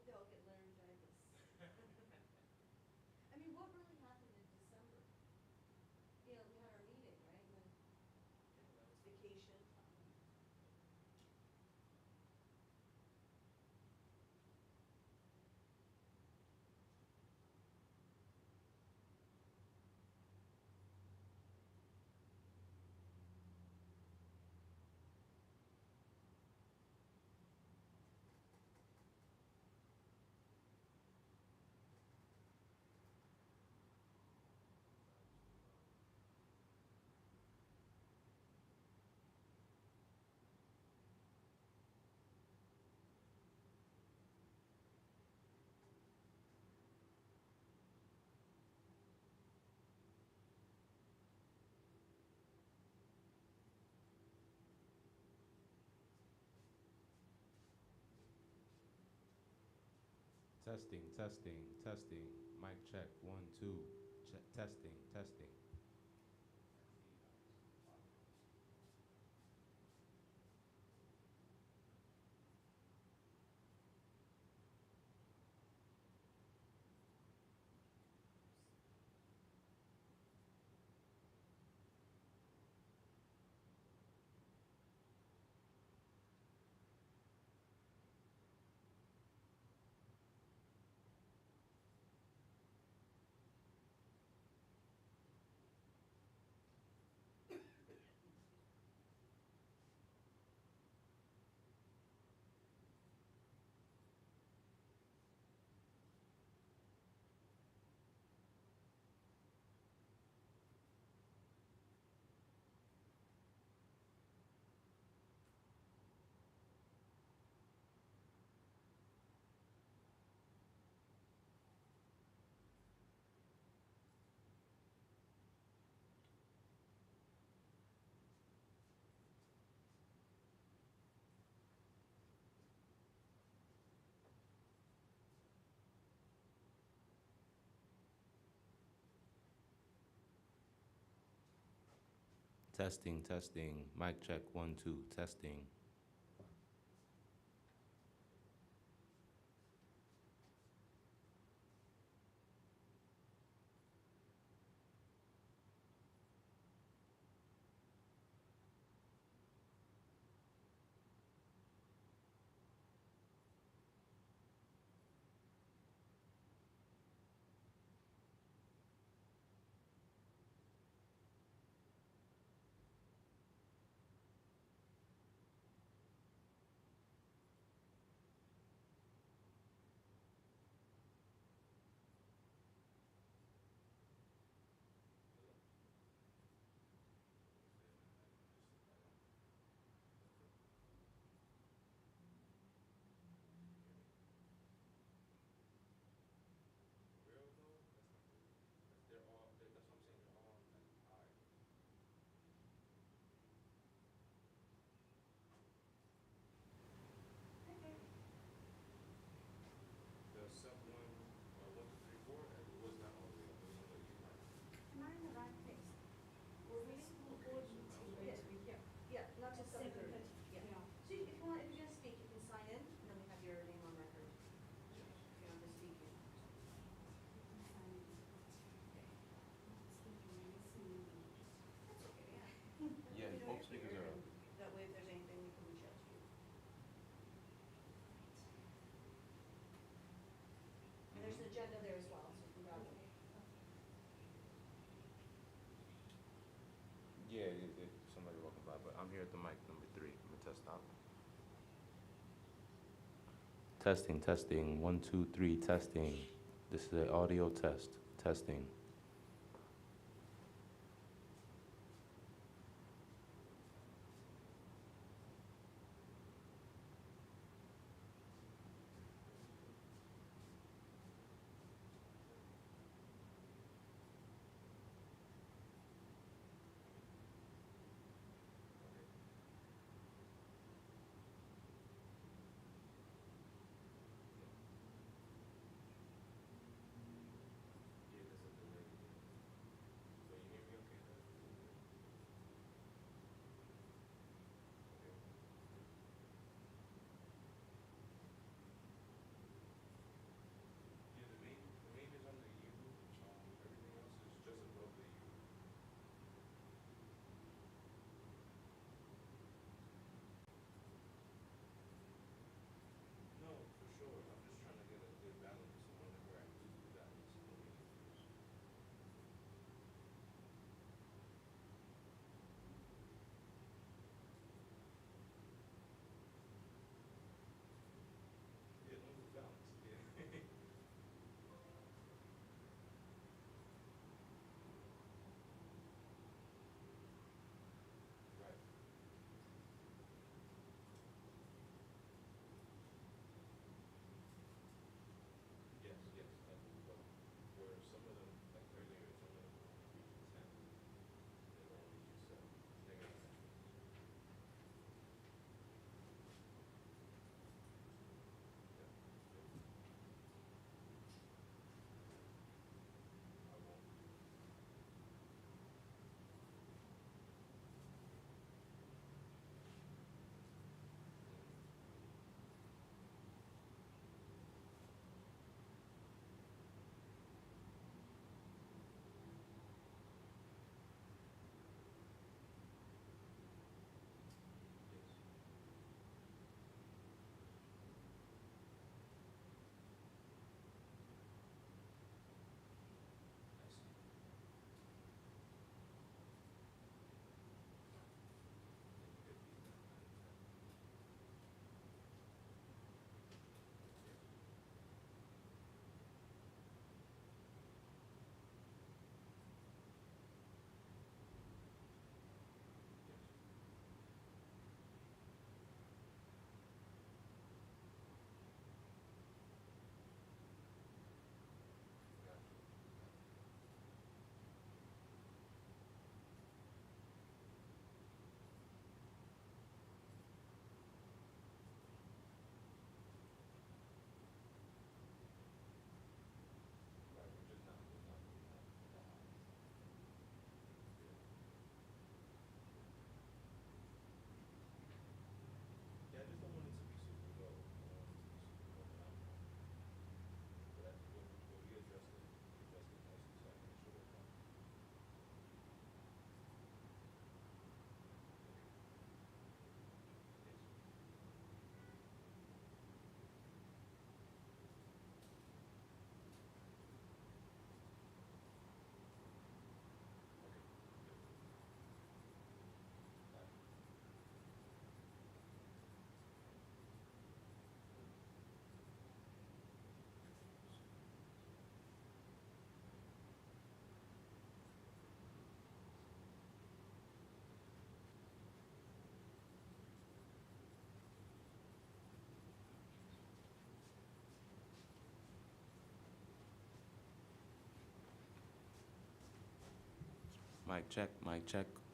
they all get laryngitis. I mean, what really happened in December? You know, we had our meeting, right, and then vacation. Testing, testing, testing. Mic check. 1, 2. Testing, testing. Testing, testing. Mic check. 1, 2. Testing. The sub 1, 1, 2, 3, 4, it was not all the way up. It was on the Am I in the right place? We're The meeting? school board meeting Yeah, later, yeah. yeah, not till 7:30. 7:30, Yeah. yeah. So if you want, if you're gonna speak, you can sign in, and then we have your name on record. If you're not just speaking. That's okay, yeah. Yeah, You know, both you're speakers here, are up. and that way if there's anything, we can reach out to you. And there's an agenda there as well, so you can grab it. Yeah, somebody walking by, but I'm here at the mic number 3. I'm gonna test out. Testing, testing. 1, 2, 3. Testing. This is an audio test. Testing. Mic check,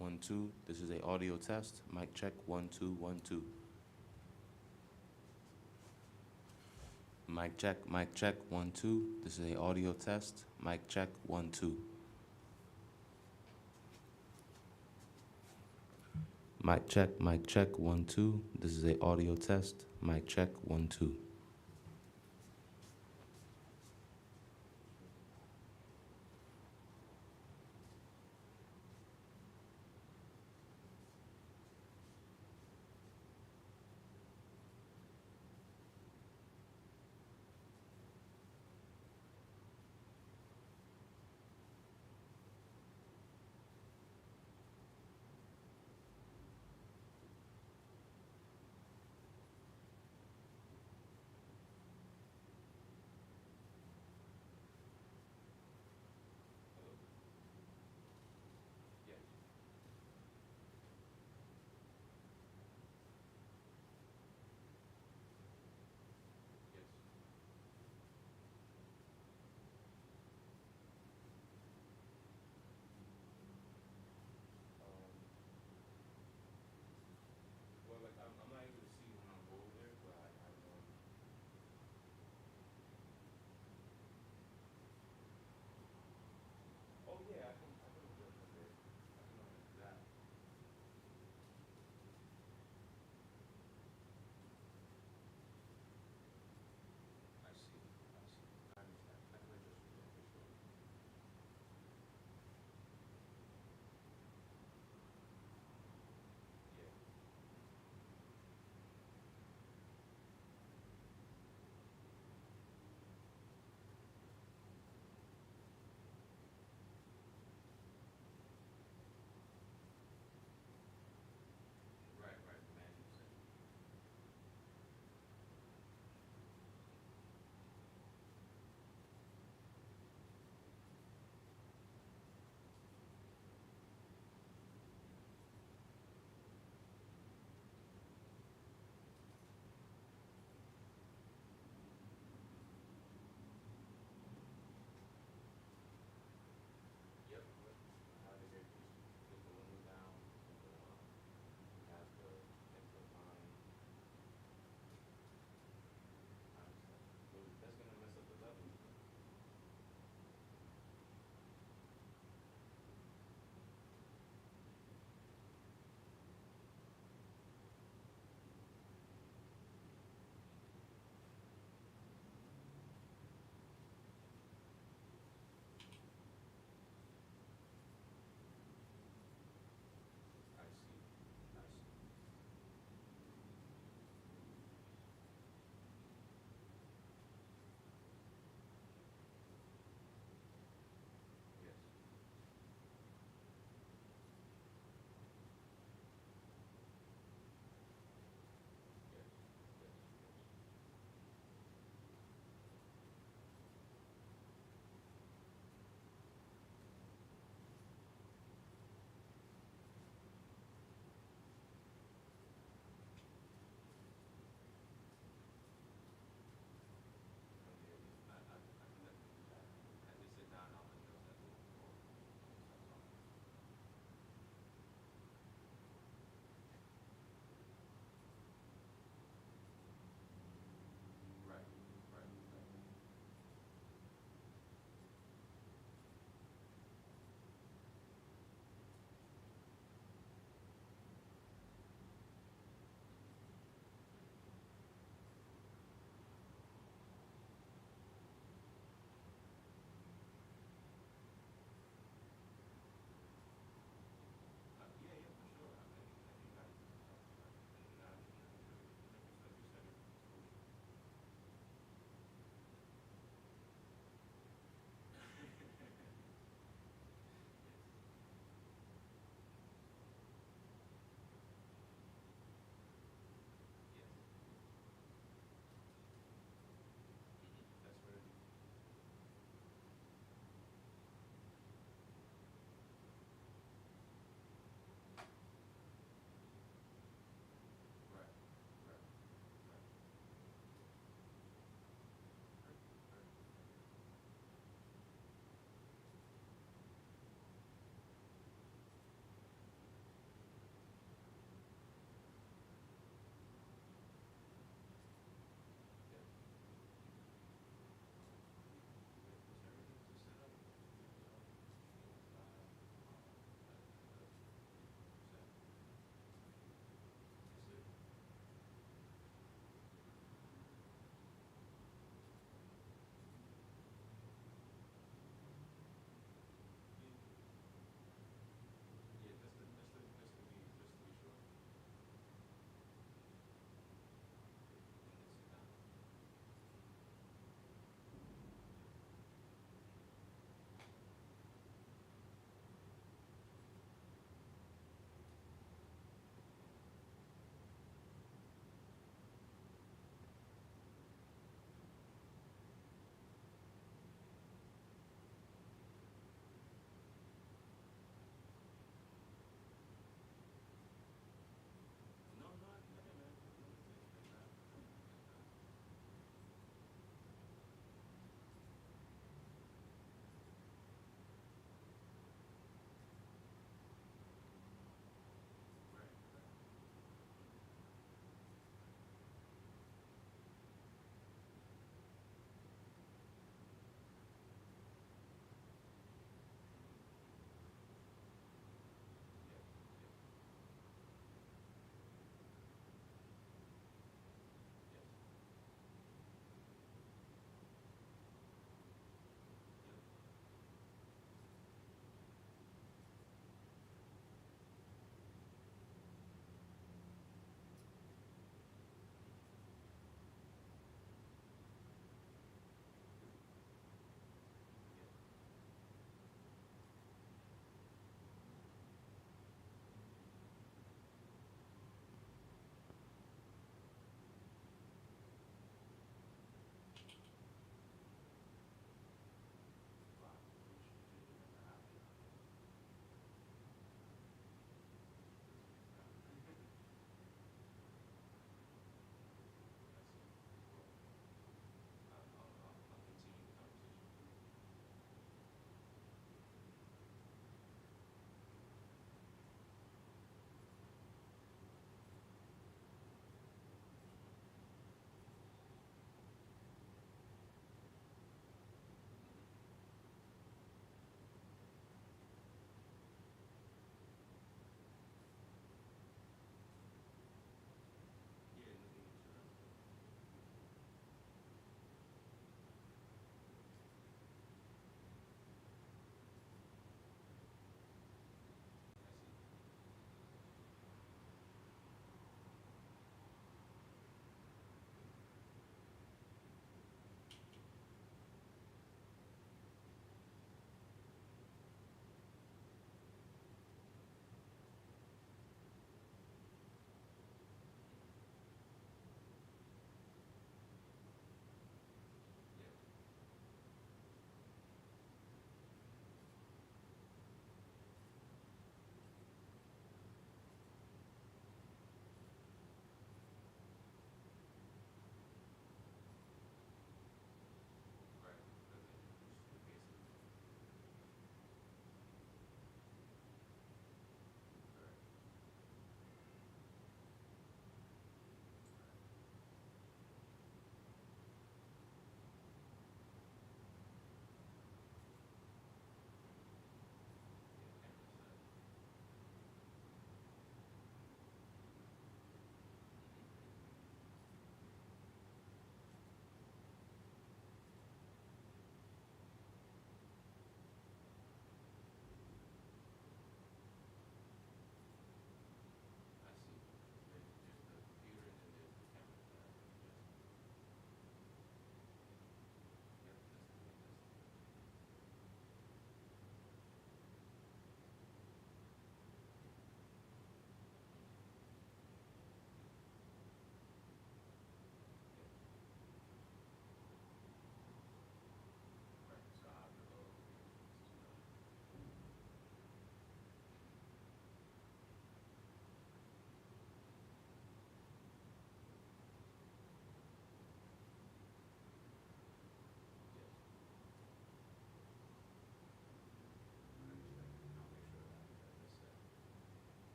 1, 2. This is a audio test. Mic check, 1, 2, 1, 2. Mic check, 1, 2. This is a audio test. Mic check, 1, 2. Mic check, 1, 2. This is a audio test. Mic check, 1, 2.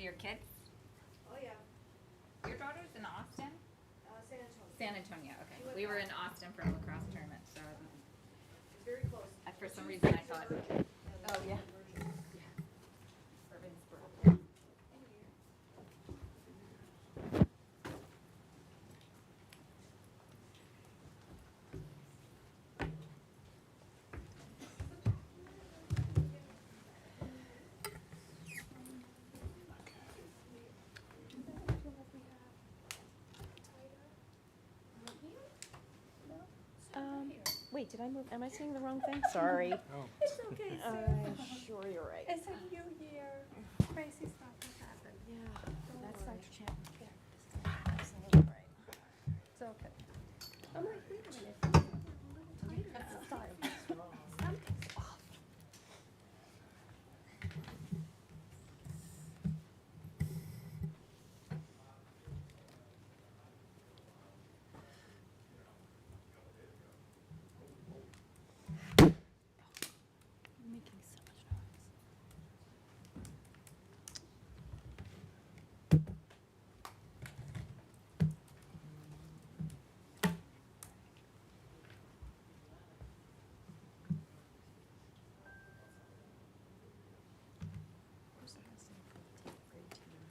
your kids? Oh, yeah, Your daughter's in Austin? San Antonio. San Antonio, okay. She went We were back. in Austin for a lacrosse tournament, so It's very close. for some Two reason I cities are thought, virgin. oh, the yeah. virgin. Urban Spur, yeah. Wait, did I move? Am I saying the wrong thing? Sorry. It's okay, I'm sure you're right. It's a new year. Crazy stuff has happened. Yeah, that's worry. Dr. Chapman. I'm saying it right. It's okay. I'm like, wait a minute. It's a little tighter. That's the style. Something's off. Making so much noise. Who's the best thing for the 10th grade team?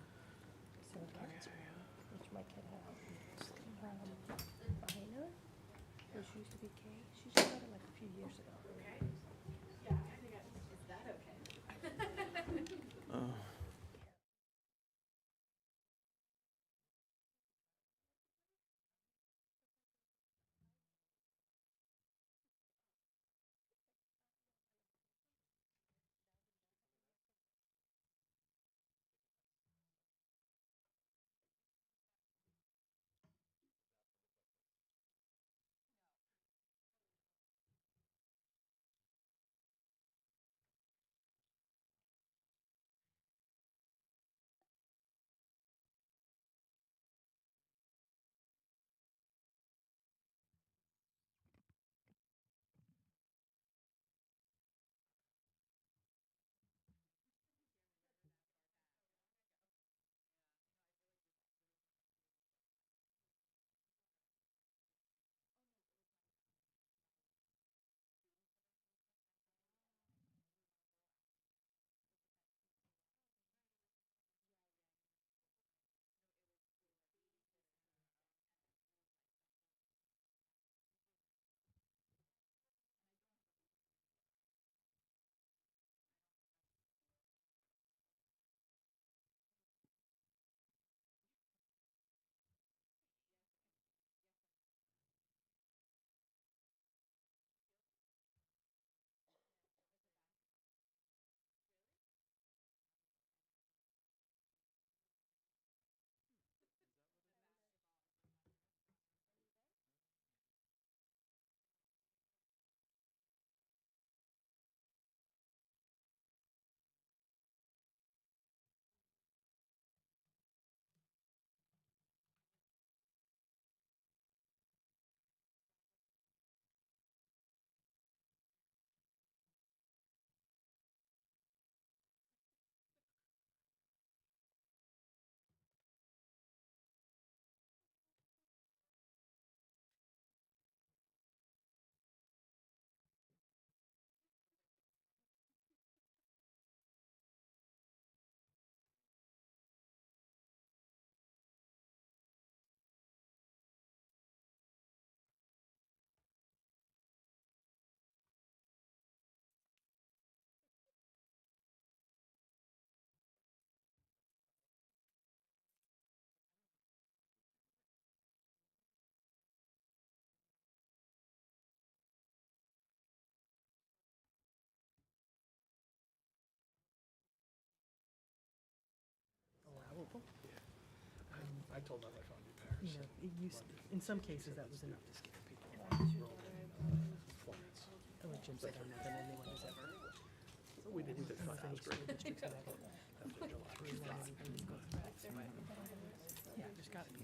So parents around, which my kid had. Vina, which used to be Kay. She just got it like a few years ago. Okay. Yeah, I think is that okay? Allowable? I told them I found new pairs. You know, it used, in some cases, that was enough to scare people. Florence. There were gyms that don't have than anyone has ever. We did Some five of the hours break. school districts have ever After July. through that and go through that. Yeah, there's gotta be.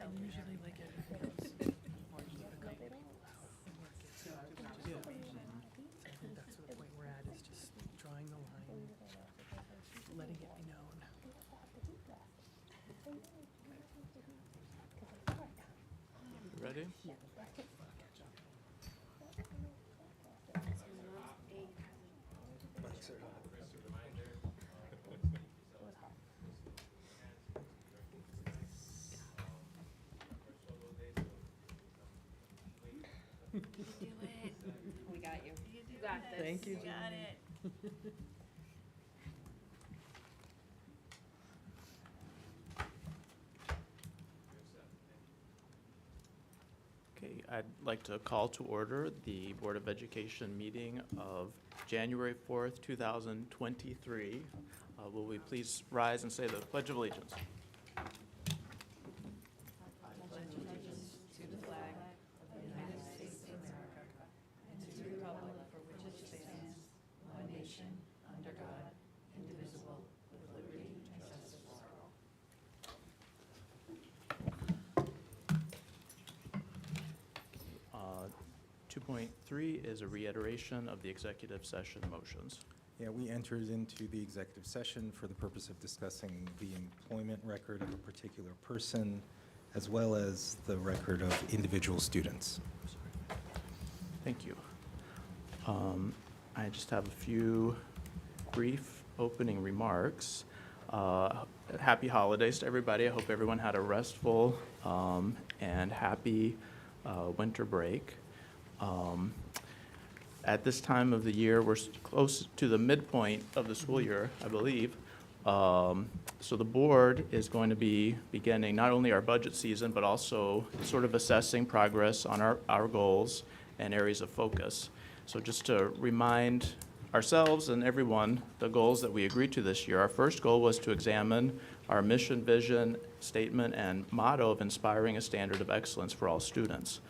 And usually like it goes, or you keep a couple people out and work it. So I think that's the point we're at, is just drawing the line. Ready? We got you. You got this. Thank you, You got it. Okay, I'd like to call to order the Board of Education meeting of January 4th, 2023. Will we please rise and say the Pledge of Allegiance? Uh, 2.3 is a reiteration of the executive session motions. Yeah, we entered into the executive session for the purpose of discussing the employment record of a particular person, as well as the record of individual students. Thank you. I just have a few brief opening remarks. Happy holidays to everybody. I hope everyone had a restful and happy winter break. At this time of the year, we're close to the midpoint of the school year, I believe. So the board is going to be beginning not only our budget season, but also sort of assessing progress on our goals and areas of focus. So just to remind ourselves and everyone the goals that we agreed to this year, our first goal was to examine our mission, vision, statement, and motto of inspiring a standard of excellence for all students.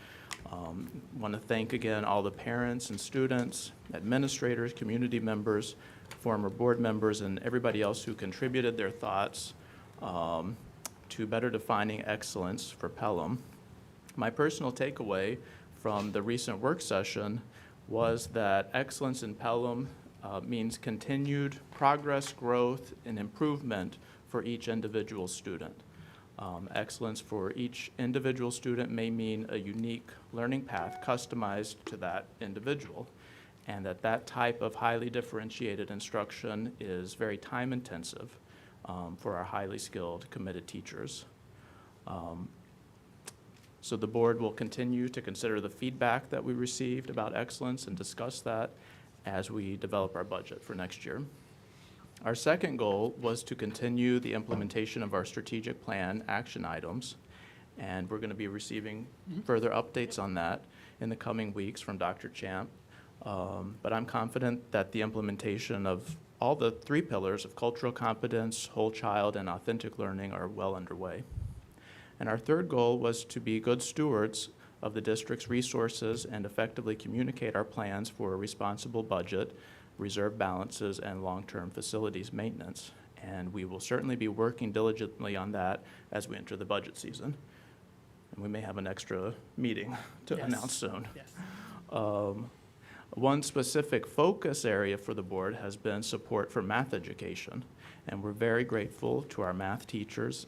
Want to thank again all the parents and students, administrators, community members, former board members, and everybody else who contributed their thoughts to better defining excellence for Pelham. My personal takeaway from the recent work session was that excellence in Pelham means continued progress, growth, and improvement for each individual student. Excellence for each individual student may mean a unique learning path customized to that individual, and that type of highly differentiated instruction is very time-intensive for our highly skilled, committed teachers. So the board will continue to consider the feedback that we received about excellence and discuss that as we develop our budget for next year. Our second goal was to continue the implementation of our strategic plan action items, and we're going to be receiving further updates on that in the coming weeks from Dr. Champ. But I'm confident that the implementation of all the three pillars of cultural competence, whole child, and authentic learning are well underway. And our third goal was to be good stewards of the district's resources and effectively communicate our plans for a responsible budget, reserve balances, and long-term facilities maintenance. And we will certainly be working diligently on that as we enter the budget season. And we may have an extra meeting to announce soon. Yes. One specific focus area for the board has been support for math education. And we're very grateful to our math teachers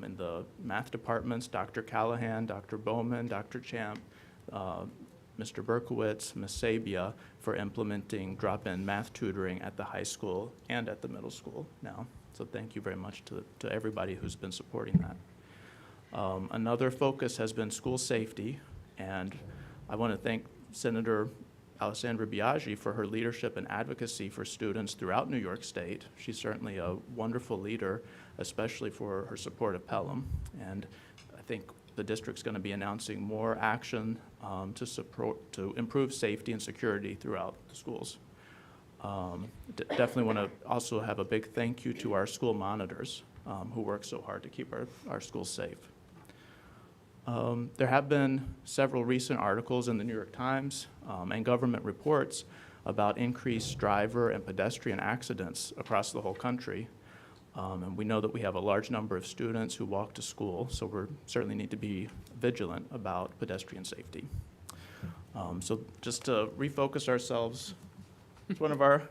in the math departments, Dr. Callahan, Dr. Bowman, Dr. Champ, Mr. Berkowitz, Ms. Sabia, for implementing drop-in math tutoring at the high school and at the middle school now. So thank you very much to everybody who's been supporting that. Another focus has been school safety, and I want to thank Senator Alessandra Biaggi for her leadership and advocacy for students throughout New York State. She's certainly a wonderful leader, especially for her support of Pelham. And I think the district's going to be announcing more action to improve safety and security throughout the schools. Definitely want to also have a big thank you to our school monitors who work so hard to keep our schools safe. There have been several recent articles in the New York Times and government reports about increased driver and pedestrian accidents across the whole country. And we know that we have a large number of students who walk to school, so we certainly need to be vigilant about pedestrian safety. So just to refocus ourselves, it's one of our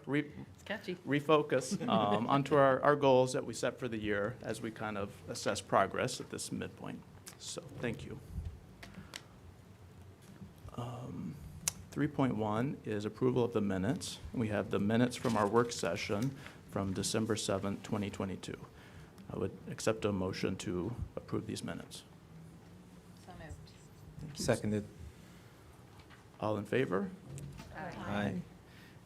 catchy. Refocus onto our goals that we set for the year as we kind of assess progress at this midpoint. So thank you. 3.1 is approval of the minutes. We have the minutes from our work session from December 7th, 2022. I would accept a motion to approve these minutes. So moved. Seconded. All in favor? Aye.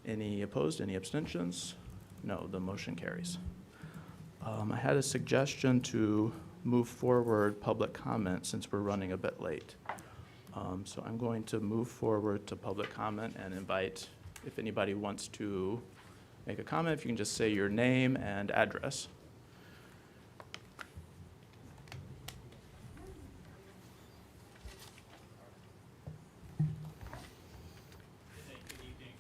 Any opposed, any abstentions? No, the motion carries. I had a suggestion to move forward public comment since we're running a bit late. So I'm going to move forward to public comment and invite, if anybody wants to make a comment, if you can just say your name and address. Good evening.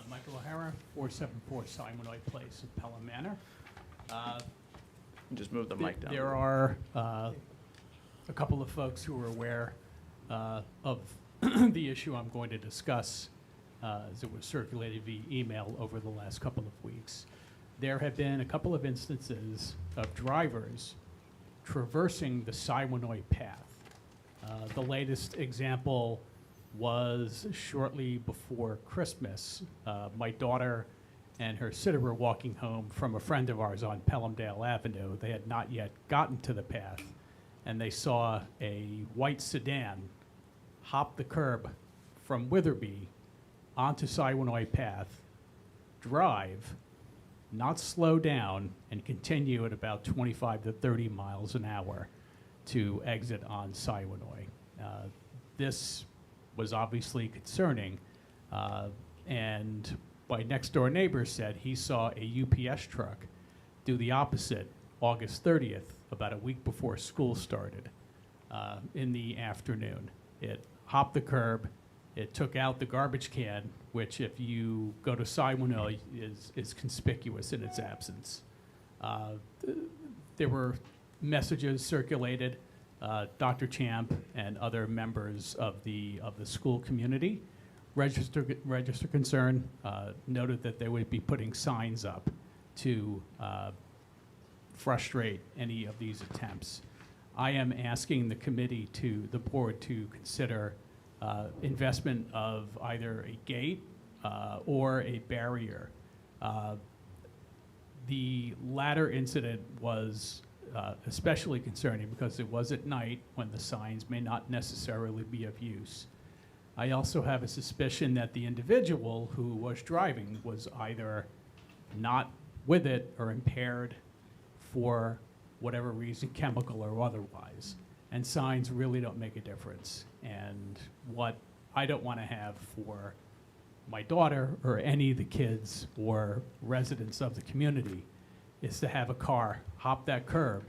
Michael O'Hara, 474 Simonoy Place in Pelham Manor. Just move the mic down. There are a couple of folks who are aware of the issue I'm going to discuss as it was circulated via email over the last couple of weeks. There have been a couple of instances of drivers traversing the Simonoy path. The latest example was shortly before Christmas. My daughter and her sitter were walking home from a friend of ours on Pelhamdale Avenue. They had not yet gotten to the path, and they saw a white sedan hop the curb from Witherby onto Simonoy Path, drive, not slow down, and continue at about 25 to 30 miles an hour to exit on Simonoy. This was obviously concerning, and my next-door neighbor said he saw a UPS truck do the opposite August 30th, about a week before school started, in the afternoon. It hopped the curb, it took out the garbage can, which if you go to Simonoy is conspicuous in its absence. There were messages circulated. Dr. Champ and other members of the school community register concern, noted that they would be putting signs up to frustrate any of these attempts. I am asking the board to consider investment of either a gate or a barrier. The latter incident was especially concerning because it was at night when the signs may not necessarily be of use. I also have a suspicion that the individual who was driving was either not with it or impaired for whatever reason, chemical or otherwise. And signs really don't make a difference. And what I don't want to have for my daughter or any of the kids or residents of the community is to have a car hop that curb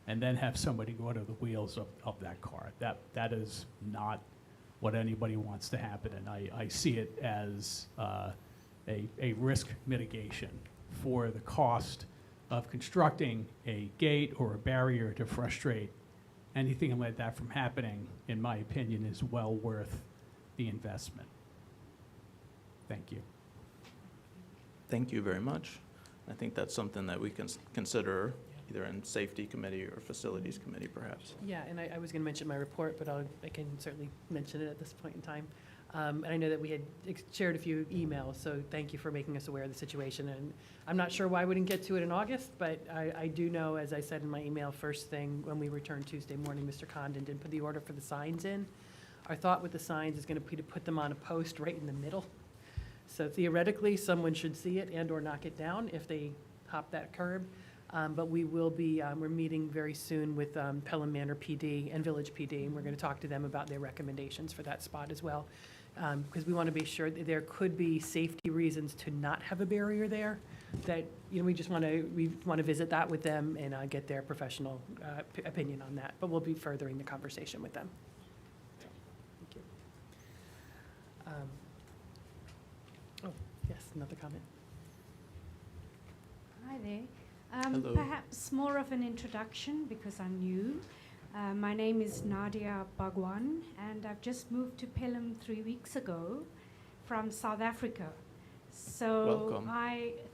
and then have somebody go to the wheels of that car. That is not what anybody wants to happen, and I see it as a risk mitigation for the cost of constructing a gate or a barrier to frustrate anything like that from happening, in my opinion, is well worth the investment. Thank you. Thank you very much. I think that's something that we can consider either in safety committee or facilities committee, perhaps. Yeah, and I was going to mention my report, but I can certainly mention it at this point in time. And I know that we had shared a few emails, so thank you for making us aware of the situation. And I'm not sure why we didn't get to it in August, but I do know, as I said in my email, first thing when we returned Tuesday morning, Mr. Condon did put the order for the signs in. Our thought with the signs is going to be to put them on a post right in the middle. So theoretically, someone should see it and or knock it down if they hop that curb. But we will be, we're meeting very soon with Pelham Manor PD and Village PD, and we're going to talk to them about their recommendations for that spot as well. Because we want to be sure that there could be safety reasons to not have a barrier there, that, we want to visit that with them and get their professional opinion on that. But we'll be furthering the conversation with them. Thank you. Oh, yes, another comment. Hi there. Hello. Perhaps more of an introduction because I'm new. My name is Nadia Bhagwan, and I've just moved to Pelham 3 weeks ago from South Africa. So Welcome.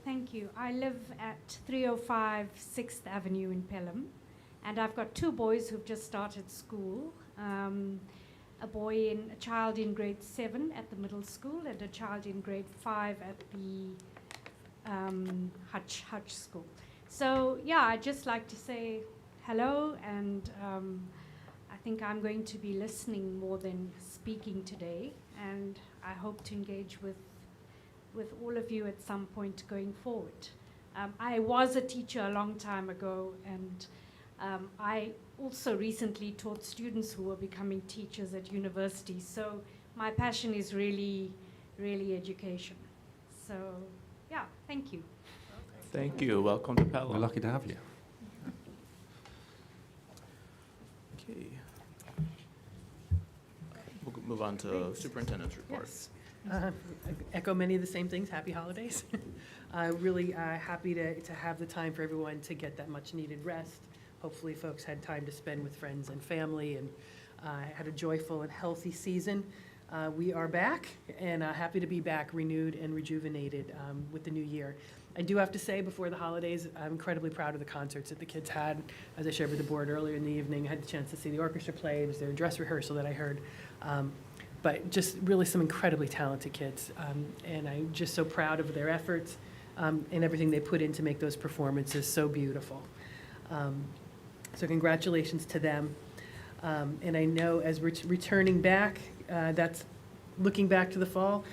Thank you. I live at 305 6th Avenue in Pelham, and I've got two boys who've just started school. a child in grade 7 at the middle school and a child in grade 5 at the Hutch School. So yeah, I'd just like to say hello, and I think I'm going to be listening more than speaking today, and I hope to engage with all of you at some point going forward. I was a teacher a long time ago, and I also recently taught students who were becoming teachers at universities. So my passion is really, really education. So yeah, thank you. Thank you. Welcome to We're Pelham. lucky to have you. Okay. We'll move on to Superintendent's report. Yes. Echo many of the same things. Happy holidays. Really happy to have the time for everyone to get that much needed rest. Hopefully folks had time to spend with friends and family, and had a joyful and healthy season. We are back, and happy to be back renewed and rejuvenated with the new year. I do have to say, before the holidays, I'm incredibly proud of the concerts that the kids had. As I shared with the board earlier in the evening, I had the chance to see the orchestra play. It was their dress rehearsal that I heard. But just really some incredibly talented kids. And I'm just so proud of their efforts and everything they put in to make those performances so beautiful. So congratulations to them. And I know as we're returning back, that's looking back to the fall,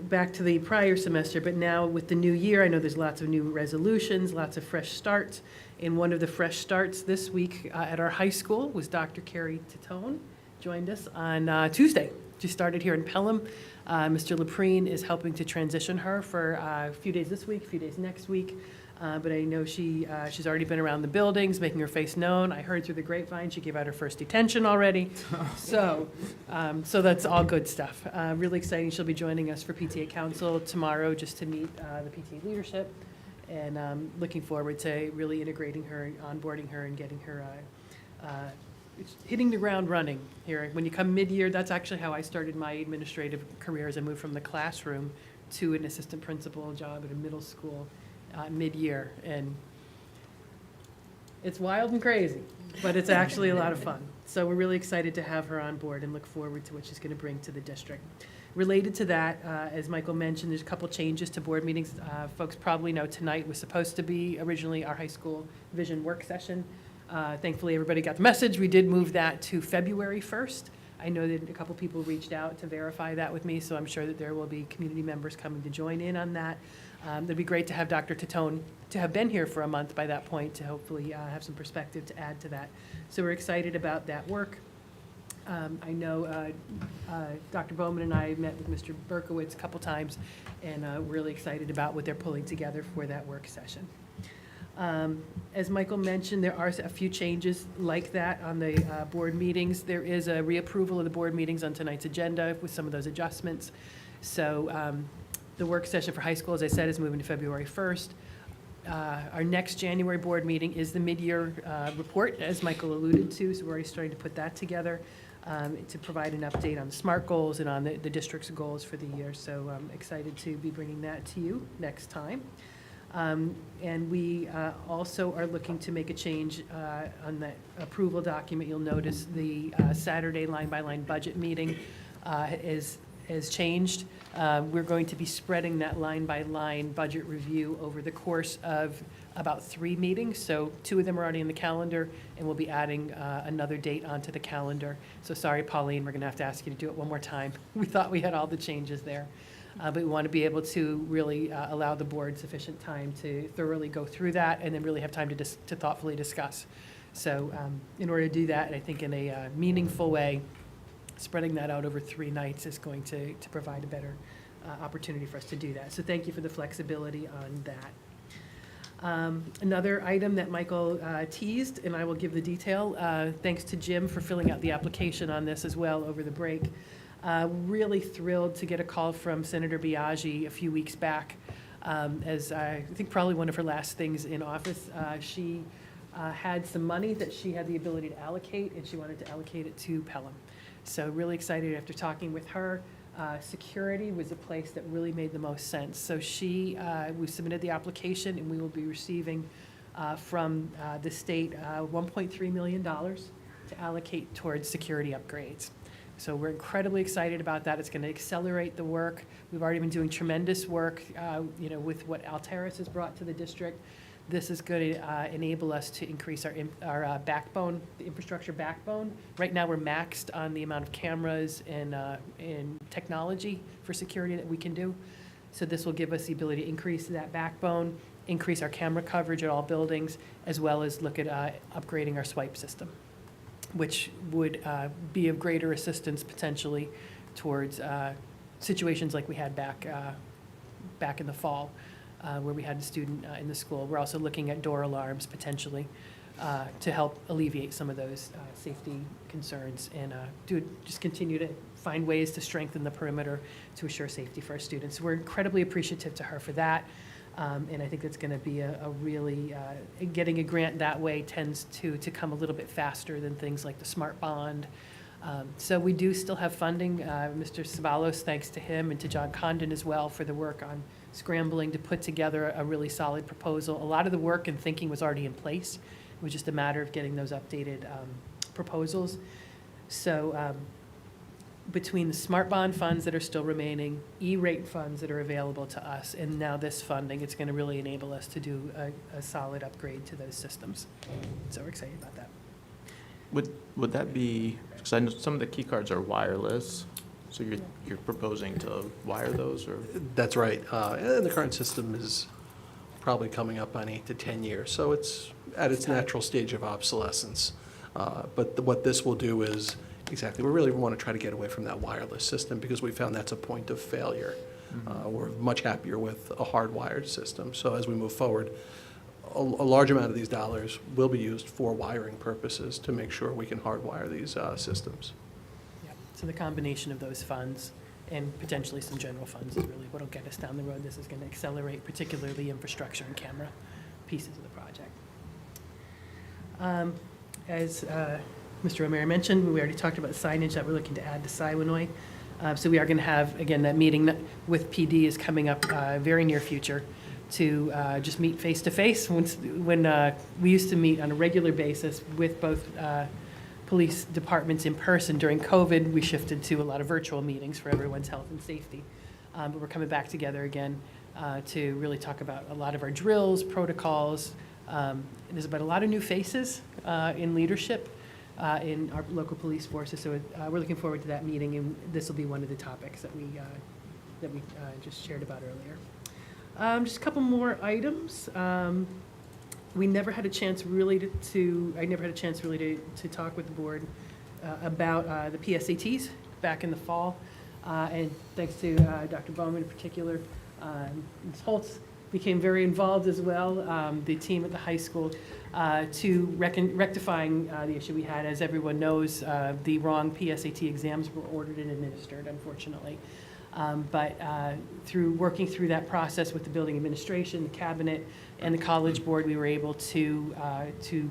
back to the prior semester, but now with the new year, I know there's lots of new resolutions, lots of fresh starts. And one of the fresh starts this week at our high school was Dr. Carrie Titone, joined us on Tuesday. She started here in Pelham. Mr. Leprine is helping to transition her for a few days this week, a few days next week. But I know she's already been around the buildings, making her face known. I heard through the grapevine she gave out her first detention already. So that's all good stuff. Really exciting. She'll be joining us for PTA Council tomorrow just to meet the PTA leadership. And looking forward to really integrating her, onboarding her, and getting her hitting the ground running here. When you come mid-year, that's actually how I started my administrative career, as I moved from the classroom to an assistant principal job at a middle school mid-year. And it's wild and crazy, but it's actually a lot of fun. So we're really excited to have her on board and look forward to what she's going to bring to the district. Related to that, as Michael mentioned, there's a couple changes to board meetings. Folks probably know tonight was supposed to be originally our high school vision work session. Thankfully, everybody got the message. We did move that to February 1st. I know that a couple people reached out to verify that with me, so I'm sure that there will be community members coming to join in on that. It'd be great to have Dr. Titone to have been here for a month by that point to hopefully have some perspective to add to that. So we're excited about that work. I know Dr. Bowman and I met with Mr. Berkowitz a couple times, and we're really excited about what they're pulling together for that work session. As Michael mentioned, there are a few changes like that on the board meetings. There is a reapproval of the board meetings on tonight's agenda with some of those adjustments. So the work session for high school, as I said, is moving to February 1st. Our next January board meeting is the mid-year report, as Michael alluded to, so we're already starting to put that together to provide an update on the SMART goals and on the district's goals for the year. So I'm excited to be bringing that to you next time. And we also are looking to make a change on the approval document. You'll notice the Saturday line-by-line budget meeting has changed. We're going to be spreading that line-by-line budget review over the course of about 3 meetings. So 2 of them are already in the calendar, and we'll be adding another date onto the calendar. So sorry, Pauline, we're going to have to ask you to do it one more time. We thought we had all the changes there. But we want to be able to really allow the board sufficient time to thoroughly go through that and then really have time to thoughtfully discuss. So in order to do that, I think in a meaningful way, spreading that out over 3 nights is going to provide a better opportunity for us to do that. So thank you for the flexibility on that. Another item that Michael teased, and I will give the detail, thanks to Jim for filling out the application on this as well over the break. Really thrilled to get a call from Senator Biaggi a few weeks back. As I think probably one of her last things in office, she had some money that she had the ability to allocate, and she wanted to allocate it to Pelham. So really excited after talking with her. Security was a place that really made the most sense. So we submitted the application, and we will be receiving from the state $1.3 million to allocate towards security upgrades. So we're incredibly excited about that. It's going to accelerate the work. We've already been doing tremendous work, with what Alteris has brought to the district. This is going to enable us to increase our backbone, the infrastructure backbone. Right now, we're maxed on the amount of cameras and technology for security that we can do. So this will give us the ability to increase that backbone, increase our camera coverage at all buildings, as well as look at upgrading our swipe system, which would be of greater assistance potentially towards situations like we had back in the fall, where we had a student in the school. We're also looking at door alarms potentially to help alleviate some of those safety concerns and just continue to find ways to strengthen the perimeter to assure safety for our students. We're incredibly appreciative to her for that. And I think it's going to be a really, getting a grant that way tends to come a little bit faster than things like the Smart Bond. So we do still have funding. Mr. Ceballos, thanks to him, and to John Condon as well for the work on scrambling to put together a really solid proposal. A lot of the work and thinking was already in place. It was just a matter of getting those updated proposals. So between the Smart Bond funds that are still remaining, E-rate funds that are available to us, and now this funding, it's going to really enable us to do a solid upgrade to those systems. So we're excited about that. Would that be, because I know some of the key cards are wireless, so you're proposing to wire those, or? That's right. And the current system is probably coming up on 8 to 10 years, so it's at its natural stage of obsolescence. But what this will do is, exactly, we really want to try to get away from that wireless system because we found that's a point of failure. We're much happier with a hardwired system. So as we move forward, a large amount of these dollars will be used for wiring purposes to make sure we can hardwire these systems. Yep. So the combination of those funds and potentially some general funds is really what will get us down the road. This is going to accelerate particularly infrastructure and camera pieces of the project. As Mr. O'Meara mentioned, we already talked about signage that we're looking to add to Siwanoy. So we are going to have, again, that meeting with PD is coming up very near future to just meet face-to-face. When we used to meet on a regular basis with both police departments in person. During COVID, we shifted to a lot of virtual meetings for everyone's health and safety. But we're coming back together again to really talk about a lot of our drills, protocols. And there's about a lot of new faces in leadership in our local police forces. So we're looking forward to that meeting, and this will be one of the topics that we just shared about earlier. Just a couple more items. We never had a chance really I never had a chance really to talk with the board about the PSATs back in the fall. And thanks to Dr. Bowman in particular, Ms. Holtz became very involved as well, the team at the high school, to rectifying the issue we had. As everyone knows, the wrong PSAT exams were ordered and administered, unfortunately. But through working through that process with the building administration, the cabinet, and the college board, we were able to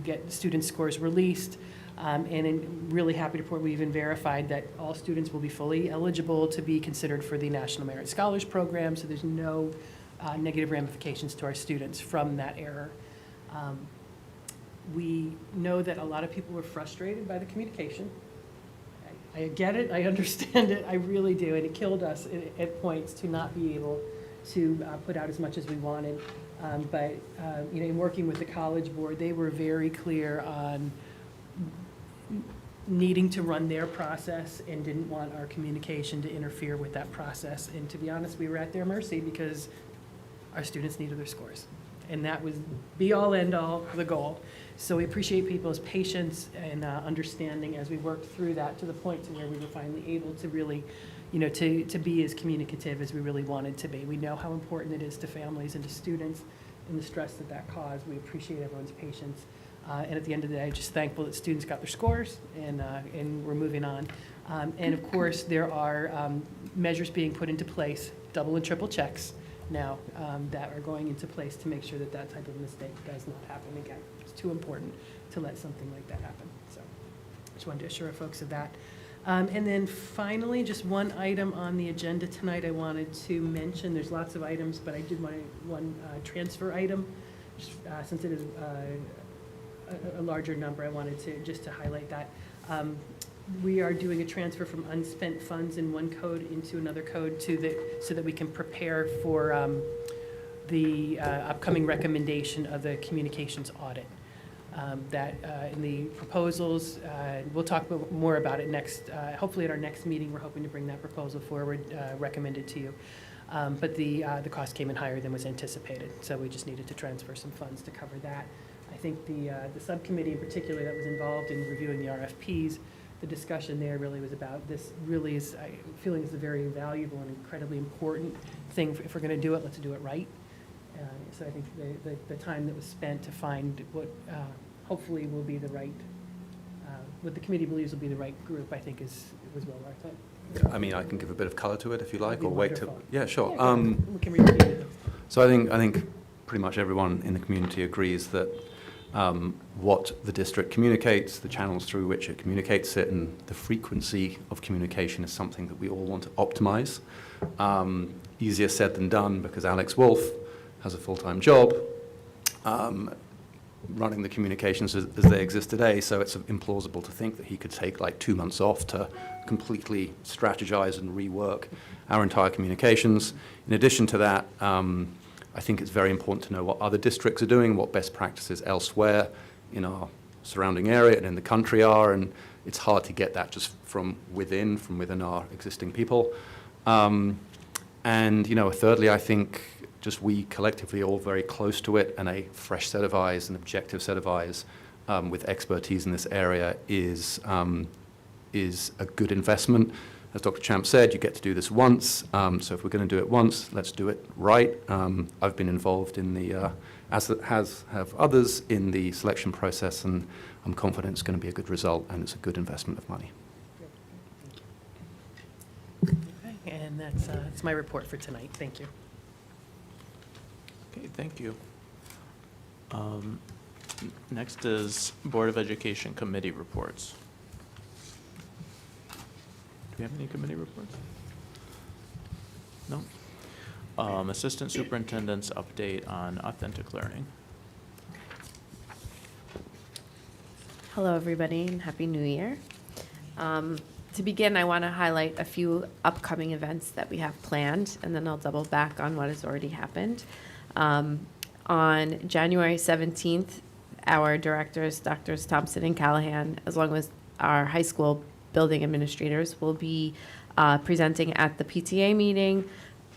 get student scores released. And really happy to report we even verified that all students will be fully eligible to be considered for the National Merit Scholars Program, so there's no negative ramifications to our students from that error. We know that a lot of people were frustrated by the communication. I get it, I understand it, I really do, and it killed us at points to not be able to put out as much as we wanted. But in working with the college board, they were very clear on needing to run their process and didn't want our communication to interfere with that process. And to be honest, we were at their mercy because our students needed their scores. And that was be all end all, the goal. So we appreciate people's patience and understanding as we worked through that to the point to where we were finally able to really, to be as communicative as we really wanted to be. We know how important it is to families and to students and the stress that caused. We appreciate everyone's patience. And at the end of the day, I'm just thankful that students got their scores and we're moving on. And of course, there are measures being put into place, double and triple checks now that are going into place to make sure that type of mistake does not happen again. It's too important to let something like that happen. So just wanted to assure folks of that. And then finally, just one item on the agenda tonight I wanted to mention. There's lots of items, but I did want one transfer item. Just, since it is a larger number, I wanted to highlight that. we are doing a transfer from unspent funds in one code into another code so that we can prepare for the upcoming recommendation of the communications audit. That in the proposals, we'll talk more about it next, hopefully at our next meeting, we're hoping to bring that proposal forward, recommended to you. But the cost came in higher than was anticipated, so we just needed to transfer some funds to cover that. I think the subcommittee in particular that was involved in reviewing the RFPs, the discussion there really was about this really is, I feeling is a very valuable and incredibly important thing. If we're going to do it, let's do it right. So I think the time that was spent to find what hopefully will be the right, what the committee believes will be the right group, I think was well worth it. I mean, I can give a bit of colour to it if you like, That'd be or wait till. wonderful. Yeah, sure. Yeah, go ahead. We can review it. So I think pretty much everyone in the community agrees that what the district communicates, the channels through which it communicates it, and the frequency of communication is something that we all want to optimise. Easier said than done, because Alex Wolf has a full-time job running the communications as they exist today, so it's implausible to think that he could take like 2 months off to completely strategize and rework our entire communications. In addition to that, I think it's very important to know what other districts are doing, what best practices elsewhere in our surrounding area and in the country are, and it's hard to get that just from within our existing people. And, thirdly, I think just we collectively are all very close to it, and a fresh set of eyes, an objective set of eyes with expertise in this area is a good investment. As Dr. Champ said, you get to do this once, so if we're going to do it once, let's do it right. I've been involved in the, as have others, in the selection process, and I'm confident it's going to be a good result, and it's a good investment of money. Okay, and that's my report for tonight. Thank you. Okay, thank you. Next is Board of Education committee reports. Do we have any committee reports? No? Assistant Superintendent's update on authentic learning. Hello, everybody, and Happy New Year. To begin, I want to highlight a few upcoming events that we have planned, and then I'll double back on what has already happened. On January 17th, our directors, Drs. Thompson and Callahan, as well as our high school building administrators, will be presenting at the PTA meeting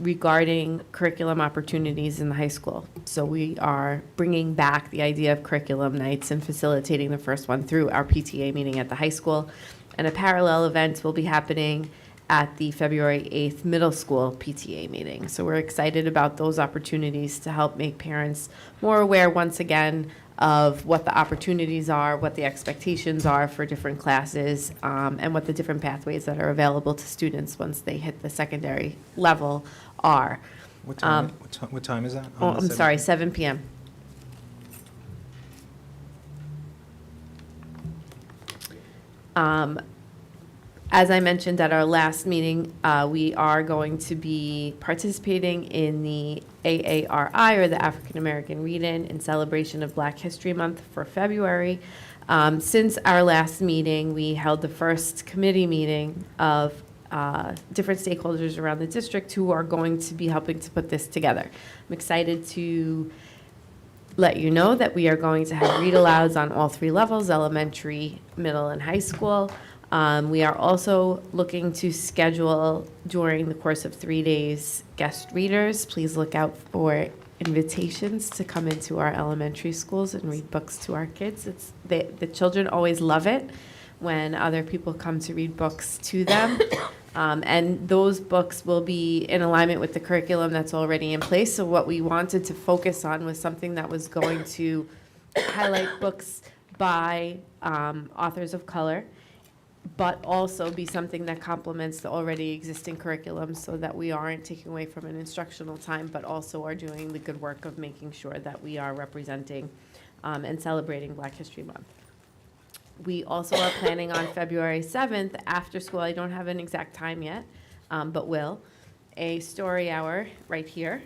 regarding curriculum opportunities in the high school. So we are bringing back the idea of curriculum nights and facilitating the first one through our PTA meeting at the high school. And a parallel event will be happening at the February 8th middle school PTA meeting. So we're excited about those opportunities to help make parents more aware once again of what the opportunities are, what the expectations are for different classes, and what the different pathways that are available to students once they hit the secondary level are. What time is that? Oh, On the I'm sorry, 17th? 7 p.m. As I mentioned at our last meeting, we are going to be participating in the AARI, or the African American Read-In, in celebration of Black History Month for February. Since our last meeting, we held the first committee meeting of different stakeholders around the district who are going to be helping to put this together. I'm excited to let you know that we are going to have read-alouds on all 3 levels, elementary, middle, and high school. We are also looking to schedule, during the course of 3 days, guest readers. Please look out for invitations to come into our elementary schools and read books to our kids. The children always love it when other people come to read books to them. And those books will be in alignment with the curriculum that's already in place. So what we wanted to focus on was something that was going to highlight books by authors of color, but also be something that complements the already existing curriculum, so that we aren't taking away from an instructional time, but also are doing the good work of making sure that we are representing and celebrating Black History Month. We also are planning on February 7th, after school, I don't have an exact time yet, but will, a story hour right here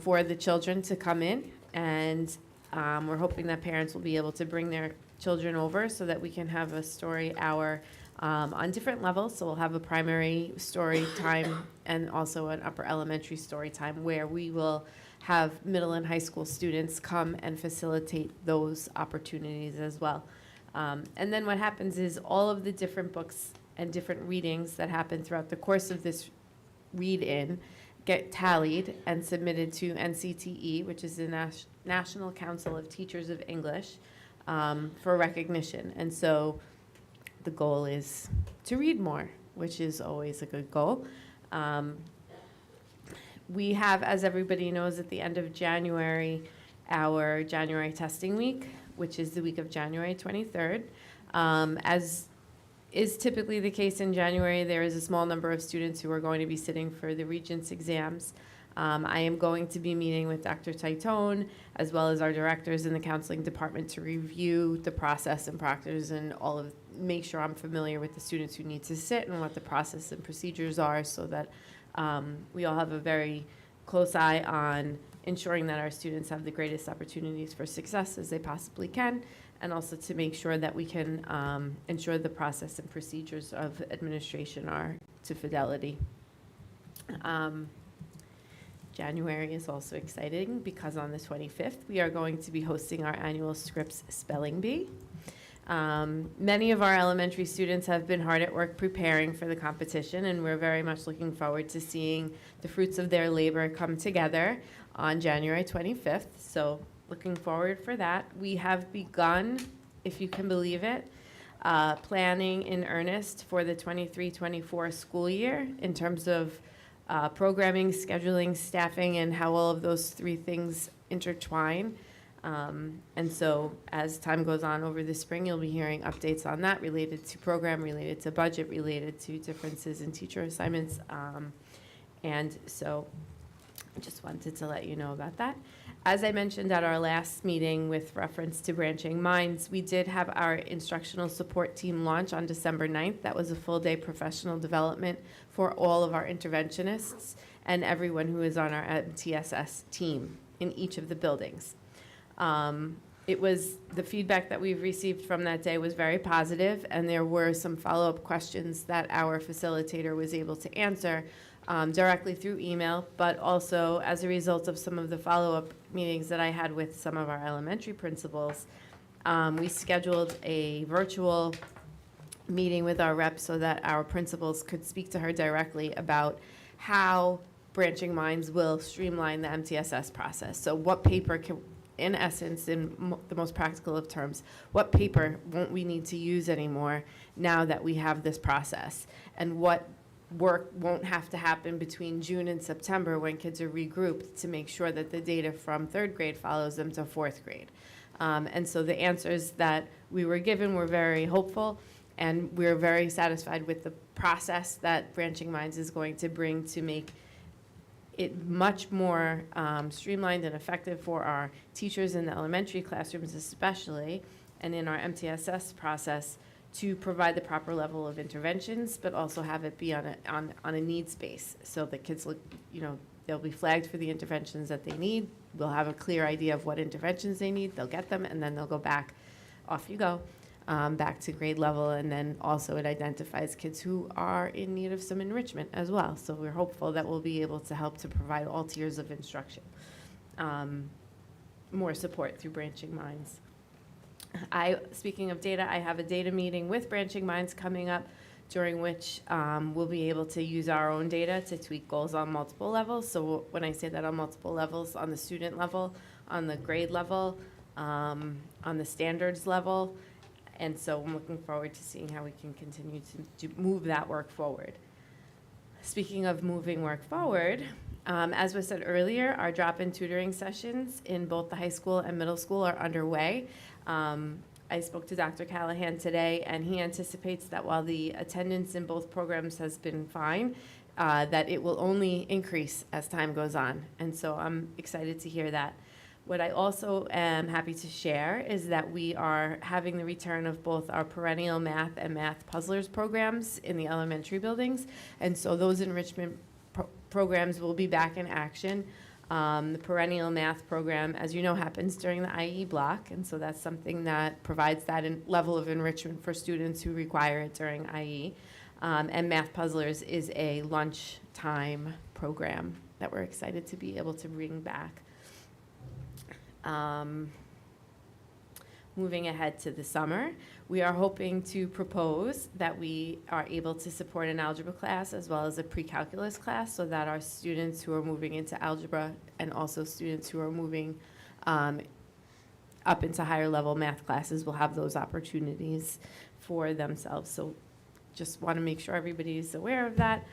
for the children to come in, and we're hoping that parents will be able to bring their children over so that we can have a story hour on different levels. So we'll have a primary story time and also an upper elementary story time where we will have middle and high school students come and facilitate those opportunities as well. And then what happens is all of the different books and different readings that happen throughout the course of this read-in get tallied and submitted to NCTE, which is the National Council of Teachers of English, for recognition. And so the goal is to read more, which is always a good goal. We have, as everybody knows, at the end of January, our January testing week, which is the week of January 23rd. As is typically the case in January, there is a small number of students who are going to be sitting for the Regents exams. I am going to be meeting with Dr. Titone, as well as our directors in the counseling department, to review the process and proctors and make sure I'm familiar with the students who need to sit and what the process and procedures are, so that we all have a very close eye on ensuring that our students have the greatest opportunities for success as they possibly can, and also to make sure that we can ensure the process and procedures of administration are to fidelity. January is also exciting because on the 25th, we are going to be hosting our annual Scripps Spelling Bee. Many of our elementary students have been hard at work preparing for the competition, and we're very much looking forward to seeing the fruits of their labor come together on January 25th. So looking forward for that. We have begun, if you can believe it, planning in earnest for the 23-24 school year in terms of programming, scheduling, staffing, and how all of those three things intertwine. And so as time goes on over the spring, you'll be hearing updates on that related to program, related to budget, related to differences in teacher assignments. And so I just wanted to let you know about that. As I mentioned at our last meeting with reference to Branching Minds, we did have our instructional support team launch on December 9th. That was a full-day professional development for all of our interventionists and everyone who is on our MTSS team in each of the buildings. The feedback that we've received from that day was very positive, and there were some follow-up questions that our facilitator was able to answer directly through email, but also as a result of some of the follow-up meetings that I had with some of our elementary principals. We scheduled a virtual meeting with our rep so that our principals could speak to her directly about how Branching Minds will streamline the MTSS process. So what paper can, in essence, in the most practical of terms, what paper won't we need to use anymore now that we have this process? And what work won't have to happen between June and September when kids are regrouped to make sure that the data from third grade follows them to fourth grade. And so the answers that we were given were very hopeful, and we're very satisfied with the process that Branching Minds is going to bring to make it much more streamlined and effective for our teachers in the elementary classrooms especially, and in our MTSS process to provide the proper level of interventions, but also have it be on a needs base, so that kids look, they'll be flagged for the interventions that they need. We'll have a clear idea of what interventions they need. They'll get them, and then they'll go back, off you go, back to grade level. And then also it identifies kids who are in need of some enrichment as well. So we're hopeful that we'll be able to help to provide all tiers of instruction, more support through Branching Minds. Speaking of data, I have a data meeting with Branching Minds coming up, during which we'll be able to use our own data to tweak goals on multiple levels. So when I say that, on multiple levels, on the student level, on the grade level, on the standards level. And so I'm looking forward to seeing how we can continue to move that work forward. Speaking of moving work forward, as was said earlier, our drop-in tutoring sessions in both the high school and middle school are underway. I spoke to Dr. Callahan today, and he anticipates that while the attendance in both programs has been fine, that it will only increase as time goes on. And so I'm excited to hear that. What I also am happy to share is that we are having the return of both our perennial math and math puzzlers programs in the elementary buildings. And so those enrichment programs will be back in action The perennial math program, as you know, happens during the IE block, and so that's something that provides that level of enrichment for students who require it during IE. And Math Puzzlers is a lunchtime program that we're excited to be able to bring back. Moving ahead to the summer, we are hoping to propose that we are able to support an algebra class as well as a pre-calculus class, so that our students who are moving into algebra and also students who are moving up into higher level math classes will have those opportunities for themselves. So just want to make sure everybody is aware of that.